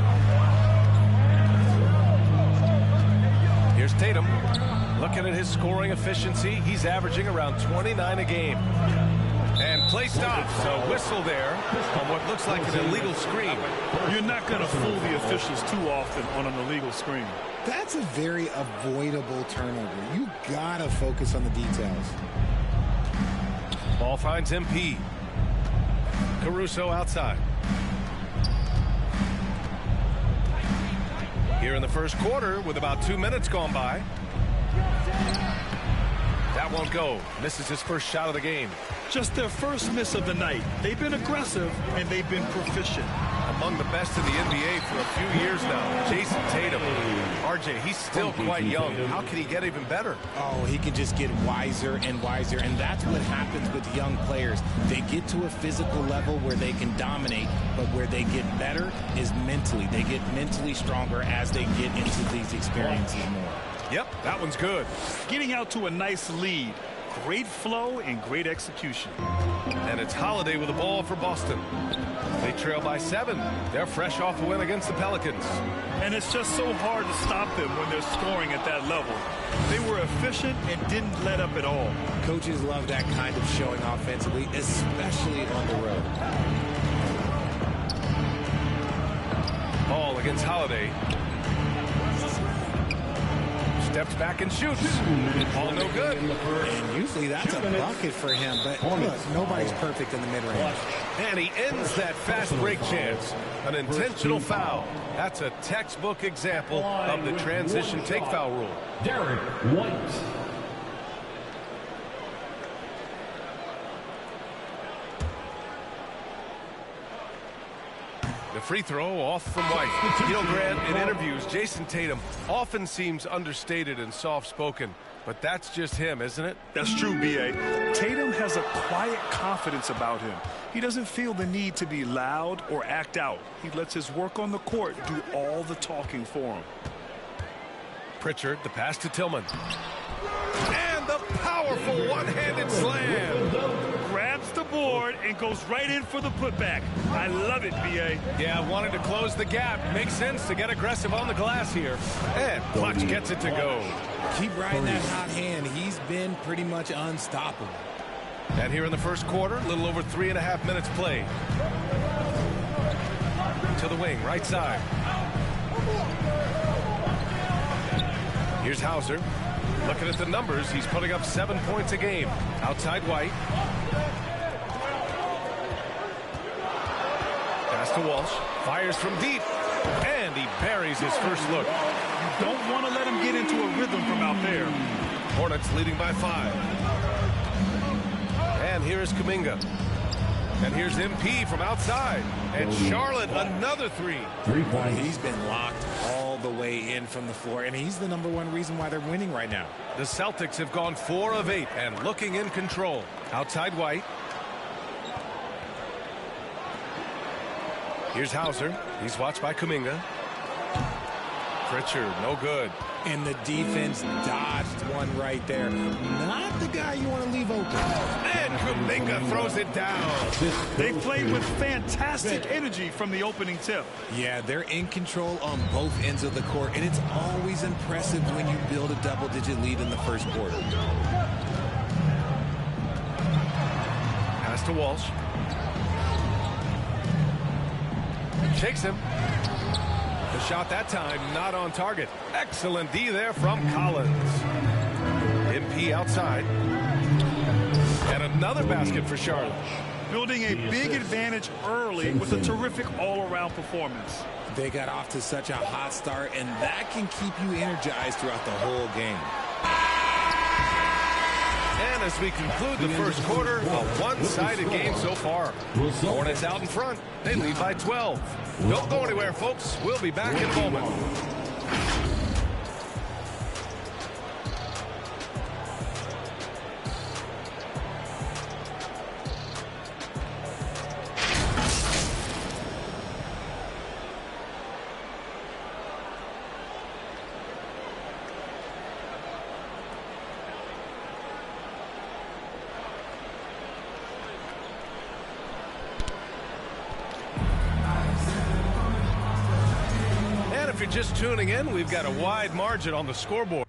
Speaker 4: Here's Tatum. Looking at his scoring efficiency, he's averaging around 29 a game. And play stops. A whistle there on what looks like an illegal screen.
Speaker 5: You're not going to fool the officials too often on an illegal screen.
Speaker 15: That's a very avoidable turnover. You gotta focus on the details.
Speaker 4: Ball finds MP. Caruso outside. Here in the first quarter with about 2 minutes gone by. That won't go. Misses his first shot of the game.
Speaker 5: Just their first miss of the night. They've been aggressive, and they've been proficient.
Speaker 4: Among the best in the NBA for a few years now, Jason Tatum. RJ, he's still quite young. How can he get even better?
Speaker 15: Oh, he can just get wiser and wiser, and that's what happens with young players. They get to a physical level where they can dominate, but where they get better is mentally. They get mentally stronger as they get into these experiences more.
Speaker 4: Yep, that one's good.
Speaker 5: Getting out to a nice lead. Great flow and great execution.
Speaker 4: And it's Holiday with the ball for Boston. They trail by 7. They're fresh off a win against the Pelicans.
Speaker 5: And it's just so hard to stop them when they're scoring at that level. They were efficient and didn't let up at all.
Speaker 15: Coaches love that kind of showing offensively, especially on the road.
Speaker 4: Ball against Holiday. Steps back and shoots. Ball no good.
Speaker 15: And usually that's a bucket for him, but look, nobody's perfect in the mid-range.
Speaker 4: And he ends that fast break chance. An intentional foul. That's a textbook example of the transition take foul rule.
Speaker 13: Derek White.
Speaker 4: The free throw off from White. You know, Grant, in interviews, Jason Tatum often seems understated and soft-spoken, but that's just him, isn't it?
Speaker 8: That's true, B.A. Tatum has a quiet confidence about him. He doesn't feel the need to be loud or act out. He lets his work on the court do all the talking for him.
Speaker 4: Pritchard, the pass to Tillman. And the powerful one-handed slam.
Speaker 8: Grabs the board and goes right in for the putback. I love it, B.A.
Speaker 4: Yeah, wanting to close the gap. Makes sense to get aggressive on the glass here. And Clutch gets it to go.
Speaker 15: Keep riding that hot hand. He's been pretty much unstoppable.
Speaker 4: And here in the first quarter, a little over 3.5 minutes played. To the wing, right side. Here's Hauser. Looking at the numbers, he's putting up 7 points a game. Outside White. Pass to Walsh. Fires from deep. And he buries his first look.
Speaker 8: You don't want to let him get into a rhythm from out there.
Speaker 4: Hornets leading by 5. And here's Kuminga. And here's MP from outside. And Charlotte, another 3.
Speaker 13: 3 points.
Speaker 15: He's been locked all the way in from the floor, and he's the #1 reason why they're winning right now.
Speaker 4: The Celtics have gone 4 of 8 and looking in control. Outside White. Here's Hauser. He's watched by Kuminga. Pritchard, no good.
Speaker 15: And the defense dodged one right there. Not the guy you want to leave open.
Speaker 4: And Kuminga throws it down.
Speaker 8: They played with fantastic energy from the opening tip.
Speaker 15: Yeah, they're in control on both ends of the court, and it's always impressive when you build a double-digit lead in the first quarter.
Speaker 4: Pass to Walsh. Takes him. The shot that time not on target. Excellent D there from Collins. MP outside. And another basket for Charlotte.
Speaker 8: Building a big advantage early with a terrific all-around performance.
Speaker 15: They got off to such a hot start, and that can keep you energized throughout the whole game.
Speaker 4: And as we conclude the first quarter, a one-sided game so far. Hornets out in front. They lead by 12. Don't go anywhere, folks. We'll be back in a moment. If you're just tuning in, we've got a wide margin on the scoreboard.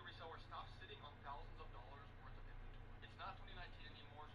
Speaker 16: Reseller, stop sitting on thousands of dollars worth of inventory. It's not 2019 anymore.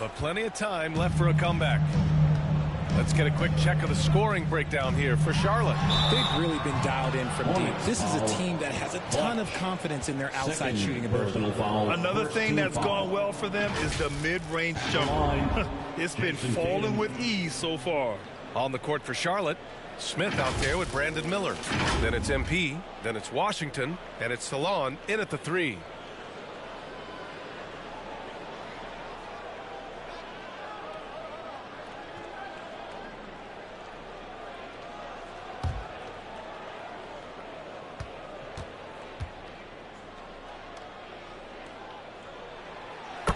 Speaker 4: But plenty of time left for a comeback. Let's get a quick check of the scoring breakdown here for Charlotte.
Speaker 15: They've really been dialed in from deep. This is a team that has a ton of confidence in their outside shooting ability.
Speaker 8: Another thing that's gone well for them is the mid-range jumper. It's been falling with ease so far.
Speaker 4: On the court for Charlotte, Smith out there with Brandon Miller. Then it's MP, then it's Washington, and it's Salon in at the 3.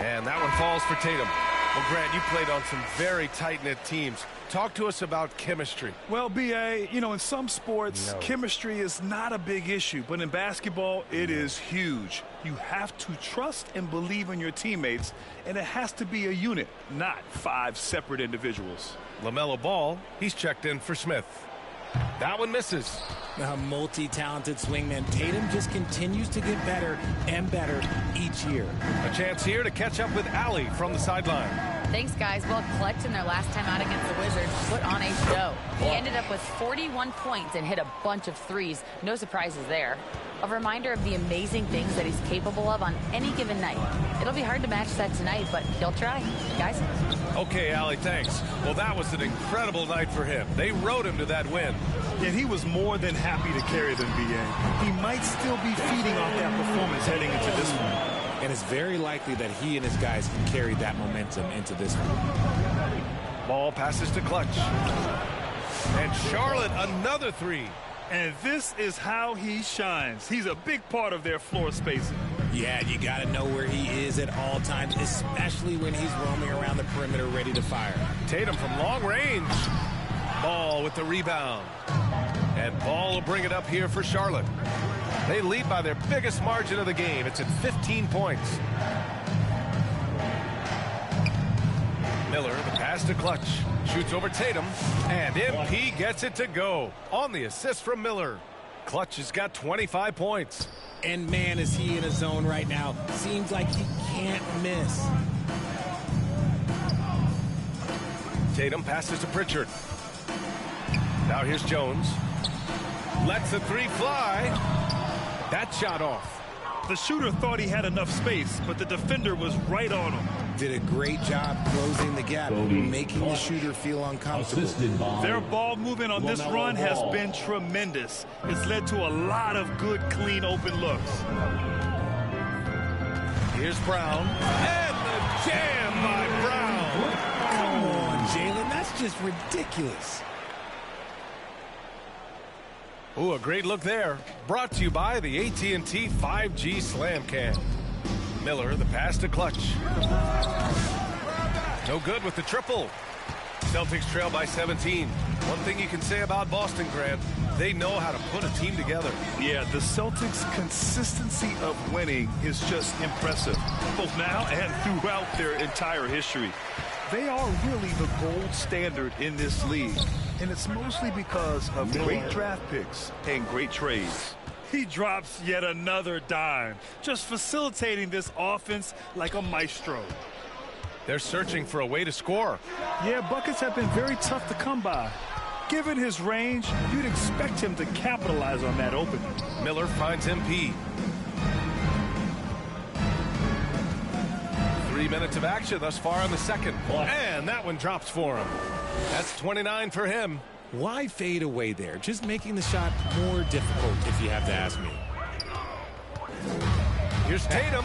Speaker 4: And that one falls for Tatum. Well, Grant, you played on some very tight-knit teams. Talk to us about chemistry.
Speaker 8: Well, B.A., you know, in some sports, chemistry is not a big issue. But in basketball, it is huge. You have to trust and believe in your teammates, and it has to be a unit, not 5 separate individuals.
Speaker 4: LaMelo Ball, he's checked in for Smith. That one misses.
Speaker 15: A multi-talented swingman. Tatum just continues to get better and better each year.
Speaker 4: A chance here to catch up with Allie from the sideline.
Speaker 7: Thanks, guys. Well, Clutch in their last time out against the Wizards put on a show. He ended up with 41 points and hit a bunch of threes. No surprises there. A reminder of the amazing things that he's capable of on any given night. It'll be hard to match that tonight, but he'll try. Guys?
Speaker 4: Okay, Allie, thanks. Well, that was an incredible night for him. They rode him to that win.
Speaker 8: Yeah, he was more than happy to carry them, B.A. He might still be feeding off that performance heading into this one.
Speaker 15: And it's very likely that he and his guys can carry that momentum into this one.
Speaker 4: Ball passes to Clutch. And Charlotte, another 3.
Speaker 8: And this is how he shines. He's a big part of their floor spacing.
Speaker 15: Yeah, you got to know where he is at all times, especially when he's roaming around the perimeter ready to fire.
Speaker 4: Tatum from long range. Ball with the rebound. And Ball will bring it up here for Charlotte. They lead by their biggest margin of the game. It's at 15 points. Miller, the pass to Clutch. Shoots over Tatum. And MP gets it to go. On the assist from Miller. Clutch has got 25 points.
Speaker 15: And man, is he in a zone right now. Seems like he can't miss.
Speaker 4: Tatum passes to Pritchard. Now here's Jones. Lets the 3 fly. That shot off.
Speaker 8: The shooter thought he had enough space, but the defender was right on him.
Speaker 15: Did a great job closing the gap, making the shooter feel uncomfortable.
Speaker 8: Their ball movement on this run has been tremendous. It's led to a lot of good, clean, open looks.
Speaker 4: Here's Brown. And the jam by Brown.
Speaker 15: Come on, Jalen. That's just ridiculous.
Speaker 4: Ooh, a great look there. Brought to you by the AT&T 5G Slam Cam. Miller, the pass to Clutch. No good with the triple. Celtics trail by 17. One thing you can say about Boston, Grant, they know how to put a team together.
Speaker 8: Yeah, the Celtics' consistency of winning is just impressive, both now and throughout their entire history. They are really the gold standard in this league, and it's mostly because of great draft picks and great trades. He drops yet another dime, just facilitating this offense like a maestro.
Speaker 4: They're searching for a way to score.
Speaker 8: Yeah, buckets have been very tough to come by. Given his range, you'd expect him to capitalize on that opening.
Speaker 4: Miller finds MP. 3 minutes of action thus far in the second. And that one drops for him. That's 29 for him.
Speaker 15: Why fade away there? Just making the shot more difficult, if you have to ask me.
Speaker 4: Here's Tatum.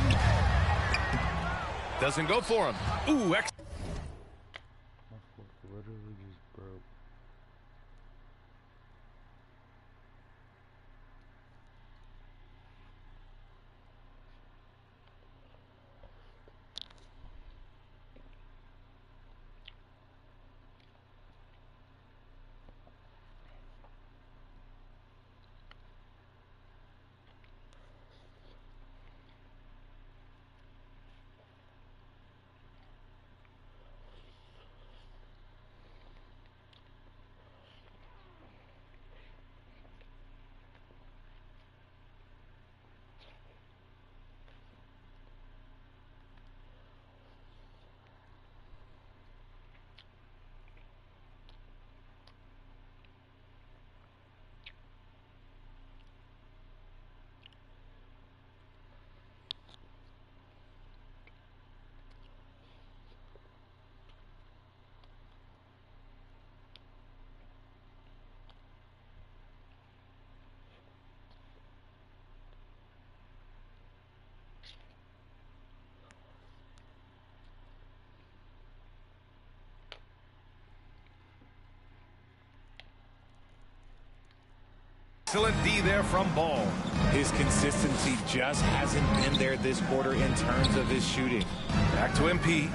Speaker 4: Doesn't go for him. Ooh,
Speaker 16: literally just broke.
Speaker 4: Excellent D there from Ball.
Speaker 15: His consistency just hasn't been there this quarter in terms of his shooting.
Speaker 4: Back to MP.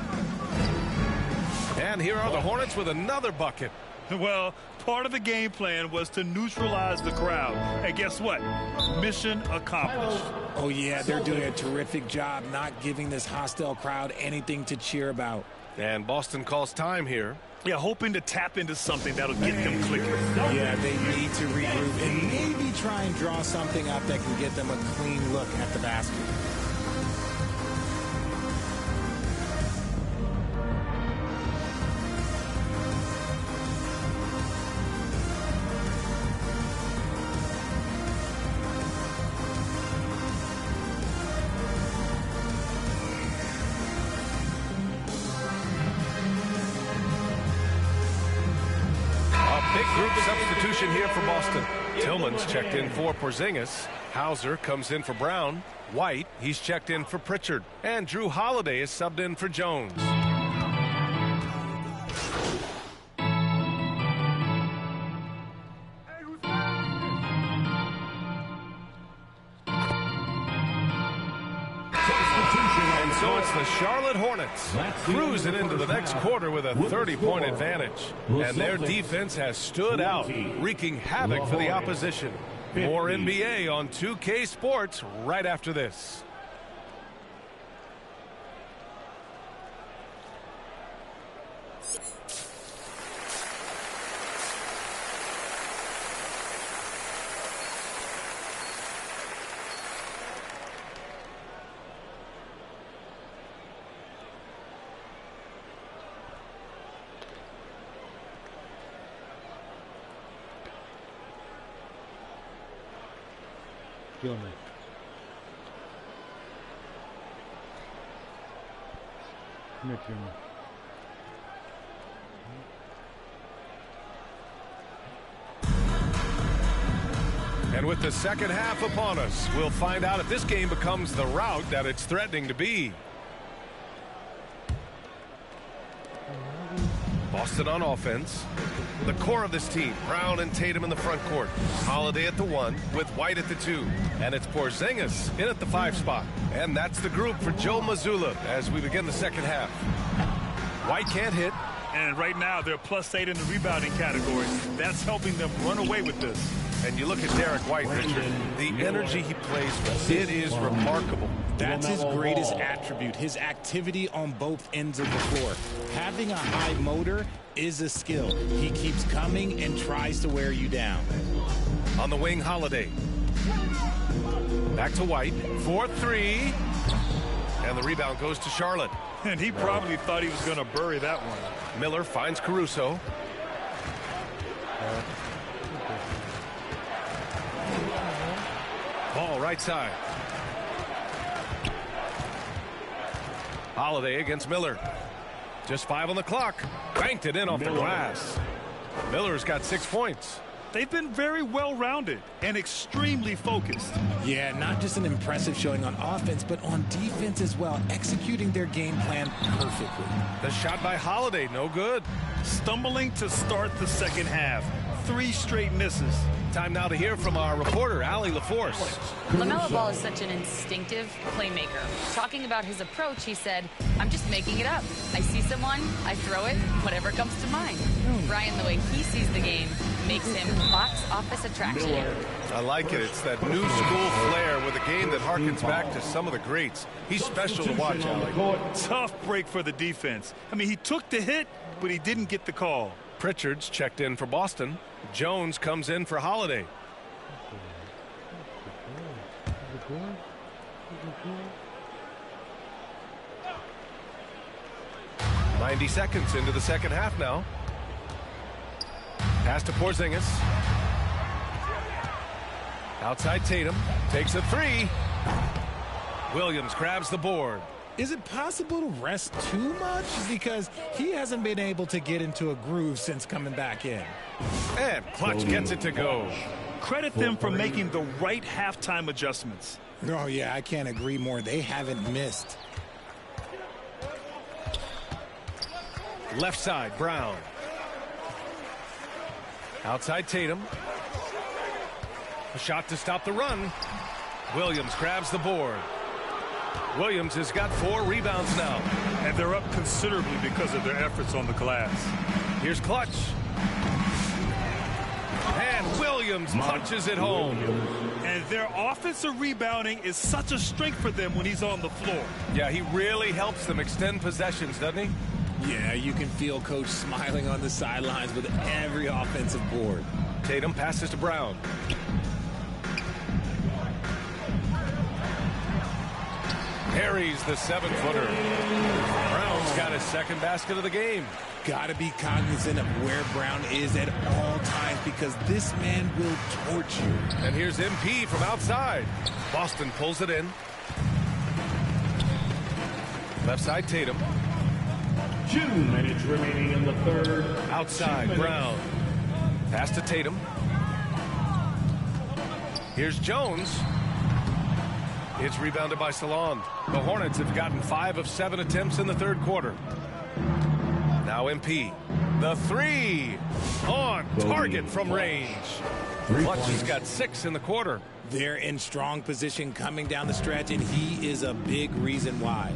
Speaker 4: And here are the Hornets with another bucket.
Speaker 8: Well, part of the game plan was to neutralize the crowd. And guess what? Mission accomplished.
Speaker 15: Oh, yeah, they're doing a terrific job not giving this hostile crowd anything to cheer about.
Speaker 4: And Boston calls time here.
Speaker 8: Yeah, hoping to tap into something that'll get them clicking.
Speaker 15: Yeah, they need to regroup and maybe try and draw something up that can get them a clean look at the basket.
Speaker 4: Group substitution here for Boston. Tillman's checked in for Porzingis. Hauser comes in for Brown. White, he's checked in for Pritchard. And Drew Holiday is subbed in for Jones. And so it's the Charlotte Hornets cruising into the next quarter with a 30-point advantage. And their defense has stood out, wreaking havoc for the opposition. More NBA on 2K Sports right after this.
Speaker 16: Kill me. Come here, kill me.
Speaker 4: And with the second half upon us, we'll find out if this game becomes the rout that it's threatening to be. Boston on offense. The core of this team, Brown and Tatum in the front court. Holiday at the 1 with White at the 2. And it's Porzingis in at the 5 spot. And that's the group for Joe Mazzulla as we begin the second half. White can't hit.
Speaker 8: And right now they're +8 in the rebounding category. That's helping them run away with this.
Speaker 4: And you look at Derek White, Richard, the energy he plays with, it is remarkable.
Speaker 15: That's his greatest attribute, his activity on both ends of the floor. Having a high motor is a skill. He keeps coming and tries to wear you down.
Speaker 4: On the wing, Holiday. Back to White, 4-3. And the rebound goes to Charlotte.
Speaker 8: And he probably thought he was going to bury that one.
Speaker 4: Miller finds Caruso. Ball right side. Holiday against Miller. Just 5 on the clock. Banked it in off the glass. Miller's got 6 points.
Speaker 8: They've been very well-rounded and extremely focused.
Speaker 15: Yeah, not just an impressive showing on offense, but on defense as well, executing their game plan perfectly.
Speaker 4: The shot by Holiday, no good.
Speaker 8: Stumbling to start the second half. 3 straight misses.
Speaker 4: Time now to hear from our reporter, Allie LaForce.
Speaker 7: LaMelo Ball is such an instinctive playmaker. Talking about his approach, he said, I'm just making it up. I see someone, I throw it, whatever comes to mind. Brian, the way he sees the game, makes him box office attraction.
Speaker 4: I like it. It's that new school flair with a game that harkens back to some of the greats. He's special to watch, Allie.
Speaker 8: Tough break for the defense. I mean, he took the hit, but he didn't get the call.
Speaker 4: Pritchard's checked in for Boston. Jones comes in for Holiday. "90 seconds into the second half now. Pass to Porzingis. Outside Tatum. Takes a 3. Williams grabs the board.
Speaker 15: Is it possible to rest too much? Because he hasn't been able to get into a groove since coming back in.
Speaker 4: And Clutch gets it to go.
Speaker 8: Credit them for making the right halftime adjustments.
Speaker 15: Oh, yeah, I can't agree more. They haven't missed.
Speaker 4: Left side, Brown. Outside Tatum. A shot to stop the run. Williams grabs the board. Williams has got 4 rebounds now.
Speaker 8: And they're up considerably because of their efforts on the glass.
Speaker 4: Here's Clutch. And Williams punches it home.
Speaker 8: And their offensive rebounding is such a strength for them when he's on the floor.
Speaker 4: Yeah, he really helps them extend possessions, doesn't he?
Speaker 15: Yeah, you can feel Coach smiling on the sidelines with every offensive board.
Speaker 4: Tatum passes to Brown. Harry's the 7-footer. Brown's got his second basket of the game.
Speaker 15: Got to be cognizant of where Brown is at all times because this man will torch you.
Speaker 4: And here's MP from outside. Boston pulls it in. Left side Tatum.
Speaker 13: 2 minutes remaining in the third.
Speaker 4: Outside Brown. Pass to Tatum. Here's Jones. It's rebounded by Salon. The Hornets have gotten 5 of 7 attempts in the third quarter. Now MP. The 3 on target from range. Clutch has got 6 in the quarter.
Speaker 15: They're in strong position coming down the stretch, and he is a big reason why.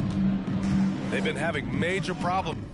Speaker 4: They've been having major problems.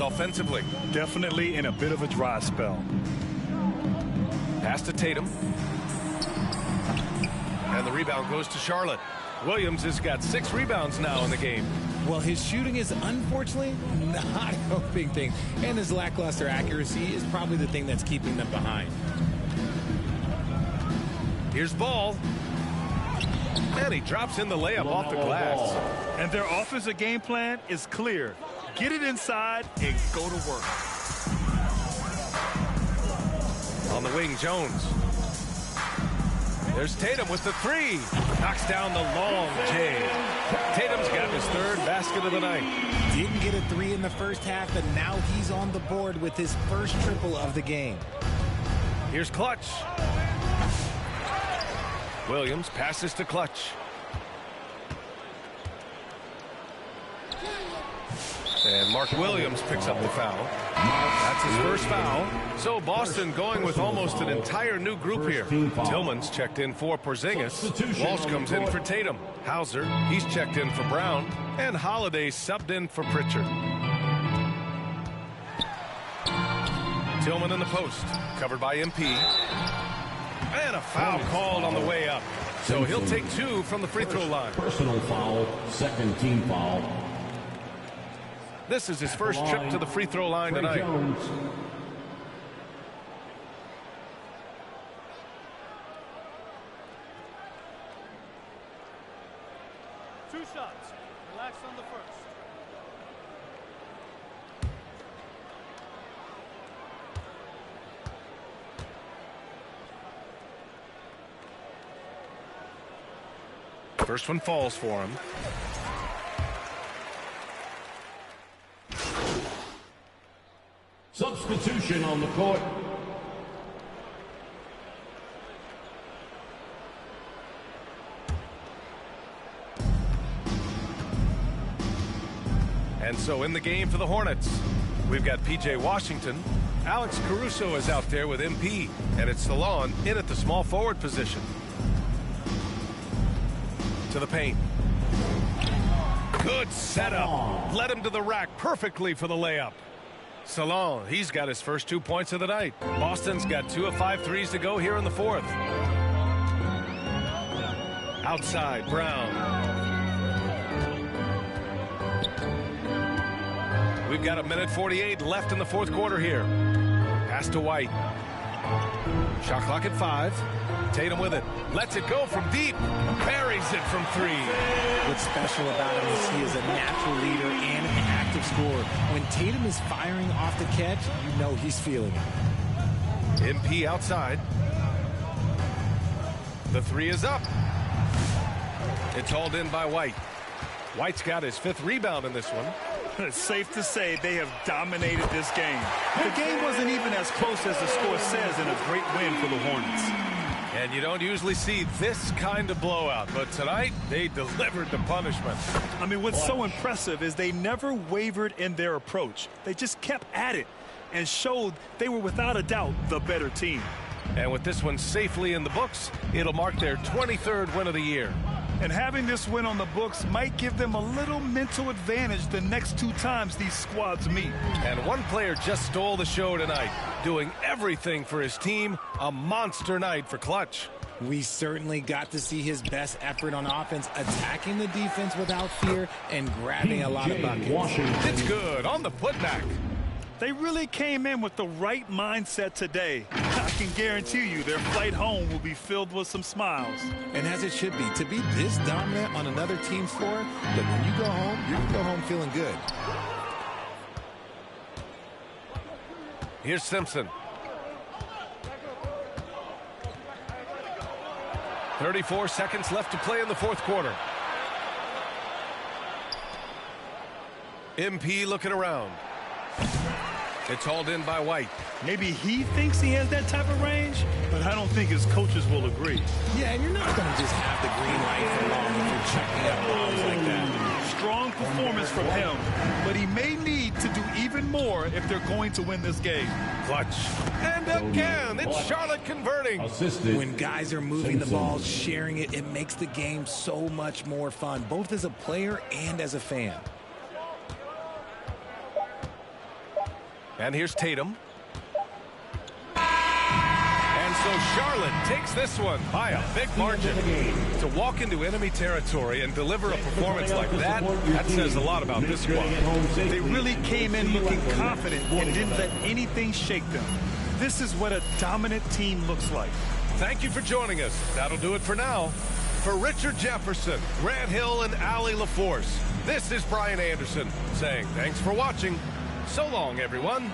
Speaker 4: offensively.
Speaker 8: Definitely in a bit of a dry spell.
Speaker 4: Pass to Tatum. And the rebound goes to Charlotte. Williams has got 6 rebounds now in the game.
Speaker 15: Well, his shooting is unfortunately not helping things. And his lackluster accuracy is probably the thing that's keeping them behind.
Speaker 4: Here's Ball. And he drops in the layup off the glass.
Speaker 8: And their offensive game plan is clear. Get it inside and go to work.
Speaker 4: On the wing, Jones. There's Tatum with the 3. Knocks down the long J. Tatum's got his 3rd basket of the night.
Speaker 15: Didn't get a 3 in the first half, but now he's on the board with his first triple of the game.
Speaker 4: Here's Clutch. Williams passes to Clutch. And Mark Williams picks up the foul. That's his first foul. So Boston going with almost an entire new group here. Tillman's checked in for Porzingis. Walsh comes in for Tatum. Hauser, he's checked in for Brown. And Holiday subbed in for Pritchard. Tillman in the post, covered by MP. And a foul called on the way up. So he'll take 2 from the free throw line.
Speaker 13: Personal foul, second team foul.
Speaker 4: This is his first trip to the free throw line tonight.
Speaker 8: Two shots. Relax on the first.
Speaker 4: First one falls for him.
Speaker 13: Substitution on the court.
Speaker 4: And so in the game for the Hornets, we've got P.J. Washington. Alex Caruso is out there with MP. And it's Salon in at the small forward position. To the paint. Good setup. Led him to the rack perfectly for the layup. Salon, he's got his first 2 points of the night. Boston's got 2 of 5 threes to go here in the 4th. Outside, Brown. We've got 1:48 left in the 4th quarter here. Pass to White. Shot clock at 5. Tatum with it. Lets it go from deep. Buries it from 3.
Speaker 15: What's special about him is he is a natural leader and an active scorer. When Tatum is firing off the catch, you know he's feeling it.
Speaker 4: MP outside. The 3 is up. It's hauled in by White. White's got his 5th rebound in this one.
Speaker 8: It's safe to say they have dominated this game. The game wasn't even as close as the score says, and a great win for the Hornets.
Speaker 4: And you don't usually see this kind of blowout, but tonight they delivered the punishment.
Speaker 8: I mean, what's so impressive is they never wavered in their approach. They just kept at it and showed they were without a doubt the better team.
Speaker 4: And with this one safely in the books, it'll mark their 23rd win of the year.
Speaker 8: And having this win on the books might give them a little mental advantage the next 2 times these squads meet.
Speaker 4: And one player just stole the show tonight, doing everything for his team. A monster night for Clutch.
Speaker 15: We certainly got to see his best effort on offense, attacking the defense without fear and grabbing a lot of buckets.
Speaker 4: It's good on the putback.
Speaker 8: They really came in with the right mindset today. I can guarantee you their flight home will be filled with some smiles.
Speaker 15: And as it should be, to be this dominant on another team's floor, look, when you go home, you can go home feeling good.
Speaker 4: Here's Simpson. 34 seconds left to play in the 4th quarter. MP looking around. It's hauled in by White.
Speaker 8: Maybe he thinks he has that type of range, but I don't think his coaches will agree.
Speaker 15: Yeah, and you're not going to just have the green light for long if you're checking out bombs like that.
Speaker 8: Strong performance from him, but he may need to do even more if they're going to win this game.
Speaker 4: Clutch. And again, it's Charlotte converting.
Speaker 15: When guys are moving the ball, sharing it, it makes the game so much more fun, both as a player and as a fan.
Speaker 4: And here's Tatum. And so Charlotte takes this one by a big margin. To walk into enemy territory and deliver a performance like that, that says a lot about this squad.
Speaker 8: They really came in looking confident and didn't let anything shake them. This is what a dominant team looks like.
Speaker 4: Thank you for joining us. That'll do it for now. For Richard Jefferson, Grant Hill, and Allie LaForce, this is Brian Anderson saying thanks for watching. So long, everyone.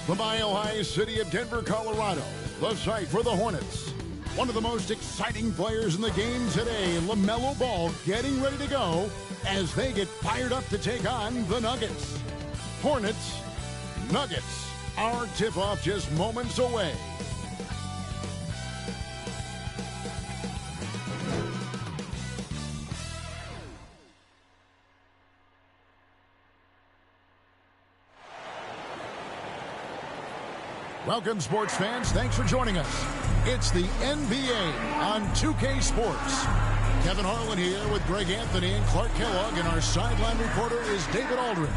Speaker 9: The mile-high city of Denver, Colorado, the site for the Hornets. One of the most exciting players in the game today, LaMelo Ball, getting ready to go as they get fired up to take on the Nuggets. Hornets, Nuggets, our tip-off just moments away. Welcome, sports fans. Thanks for joining us. It's the NBA on 2K Sports. Kevin Harlan here with Greg Anthony and Clark Kellogg, and our sideline reporter is David Aldridge.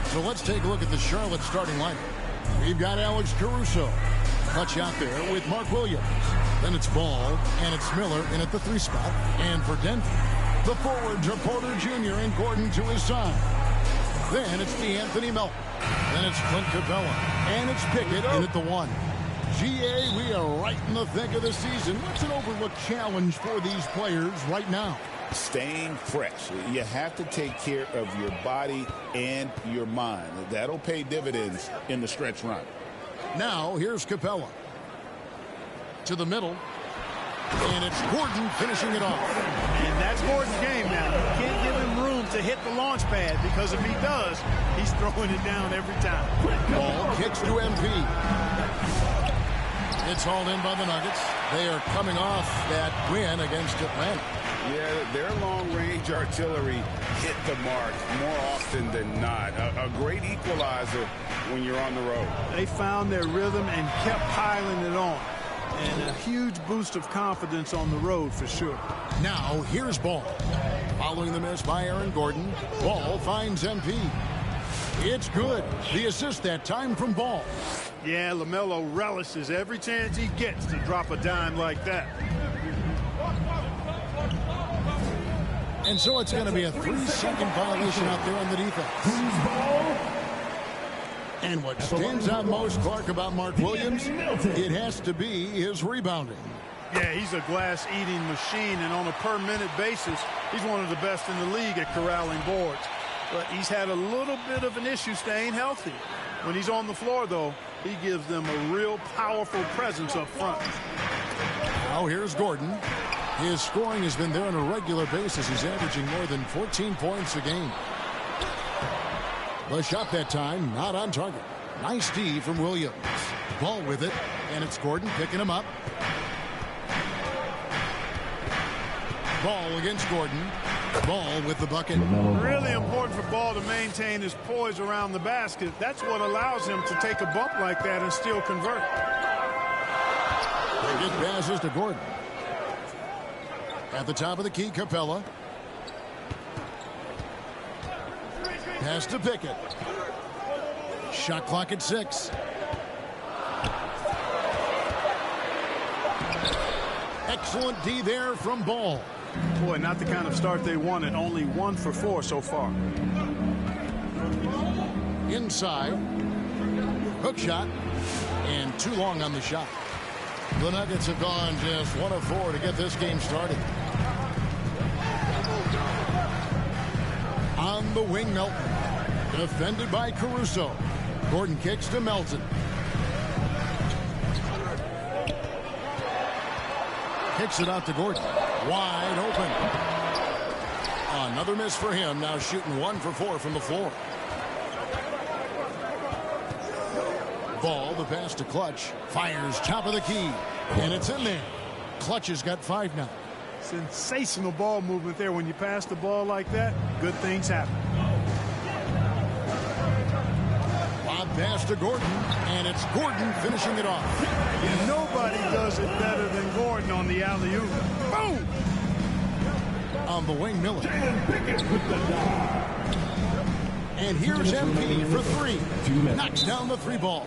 Speaker 9: So let's take a look at the Charlotte starting lineup. We've got Alex Caruso. Clutch out there with Mark Williams. Then it's Ball, and it's Miller in at the 3 spot. And for Denver, the forwards are Porter Jr. and Gordon to his side. Then it's DeAnthony Melton. Then it's Clint Capella. And it's Pickett in at the 1. GA, we are right in the thick of the season. What's an overlooked challenge for these players right now?
Speaker 10: Staying fresh. You have to take care of your body and your mind. That'll pay dividends in the stretch run.
Speaker 9: Now, here's Capella. To the middle. And it's Gordon finishing it off.
Speaker 17: And that's Gordon's game now. You can't give him room to hit the launch pad, because if he does, he's throwing it down every time.
Speaker 9: Ball kicks to MP. It's hauled in by the Nuggets. They are coming off that win against Atlanta.
Speaker 10: Yeah, their long-range artillery hit the mark more often than not. A great equalizer when you're on the road.
Speaker 17: They found their rhythm and kept piling it on. And a huge boost of confidence on the road for sure.
Speaker 9: Now, here's Ball. Following the miss by Aaron Gordon, Ball finds MP. It's good. The assist that time from Ball.
Speaker 17: Yeah, LaMelo relishes every chance he gets to drop a dime like that.
Speaker 9: And so it's going to be a 3-second violation out there on the defense. And what stands out most, Clark, about Mark Williams, it has to be his rebounding.
Speaker 17: Yeah, he's a glass-eating machine, and on a per-minute basis, he's one of the best in the league at corralling boards. But he's had a little bit of an issue staying healthy. When he's on the floor, though, he gives them a real powerful presence up front.
Speaker 9: Now here's Gordon. His scoring has been there on a regular basis. He's averaging more than 14 points a game. The shot that time, not on target. Nice D from Williams. Ball with it, and it's Gordon picking him up. Ball against Gordon. Ball with the bucket.
Speaker 17: Really important for Ball to maintain his poise around the basket. That's what allows him to take a bump like that and still convert.
Speaker 9: They get passes to Gordon. At the top of the key, Capella. Pass to Pickett. Shot clock at 6. Excellent D there from Ball.
Speaker 17: Boy, not the kind of start they wanted. Only 1 for 4 so far.
Speaker 9: Inside. Hook shot. And too long on the shot. The Nuggets have gone just 1 of 4 to get this game started. On the wing, Melton. Defended by Caruso. Gordon kicks to Melton. Kicks it out to Gordon. Wide open. Another miss for him. Now shooting 1 for 4 from the floor. Ball, the pass to Clutch. Fires top of the key. And it's in there. Clutch has got 5 now.
Speaker 17: Sensational ball movement there. When you pass the ball like that, good things happen.
Speaker 9: Lob pass to Gordon, and it's Gordon finishing it off.
Speaker 17: And nobody does it better than Gordon on the alley-oop. Boom!
Speaker 9: On the wing, Miller. And here's MP for 3. Knocks down the 3 ball.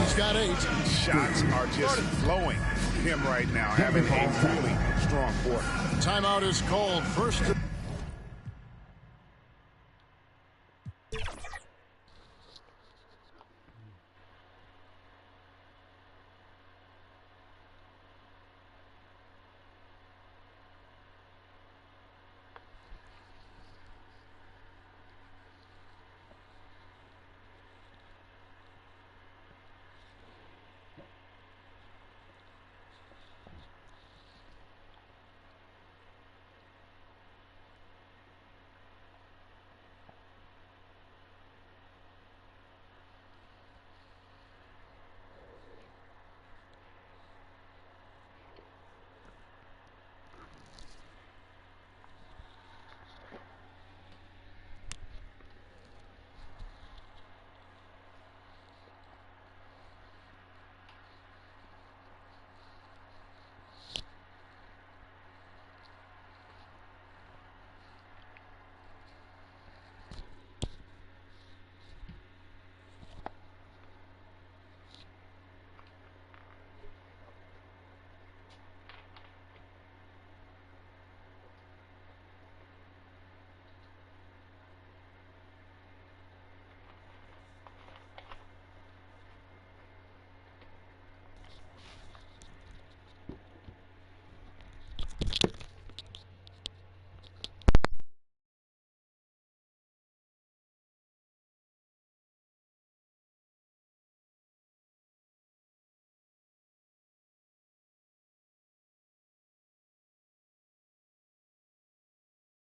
Speaker 9: He's got 8.
Speaker 10: Shots are just flowing from him right now, having a really strong quarter.
Speaker 9: Timeout is called. First.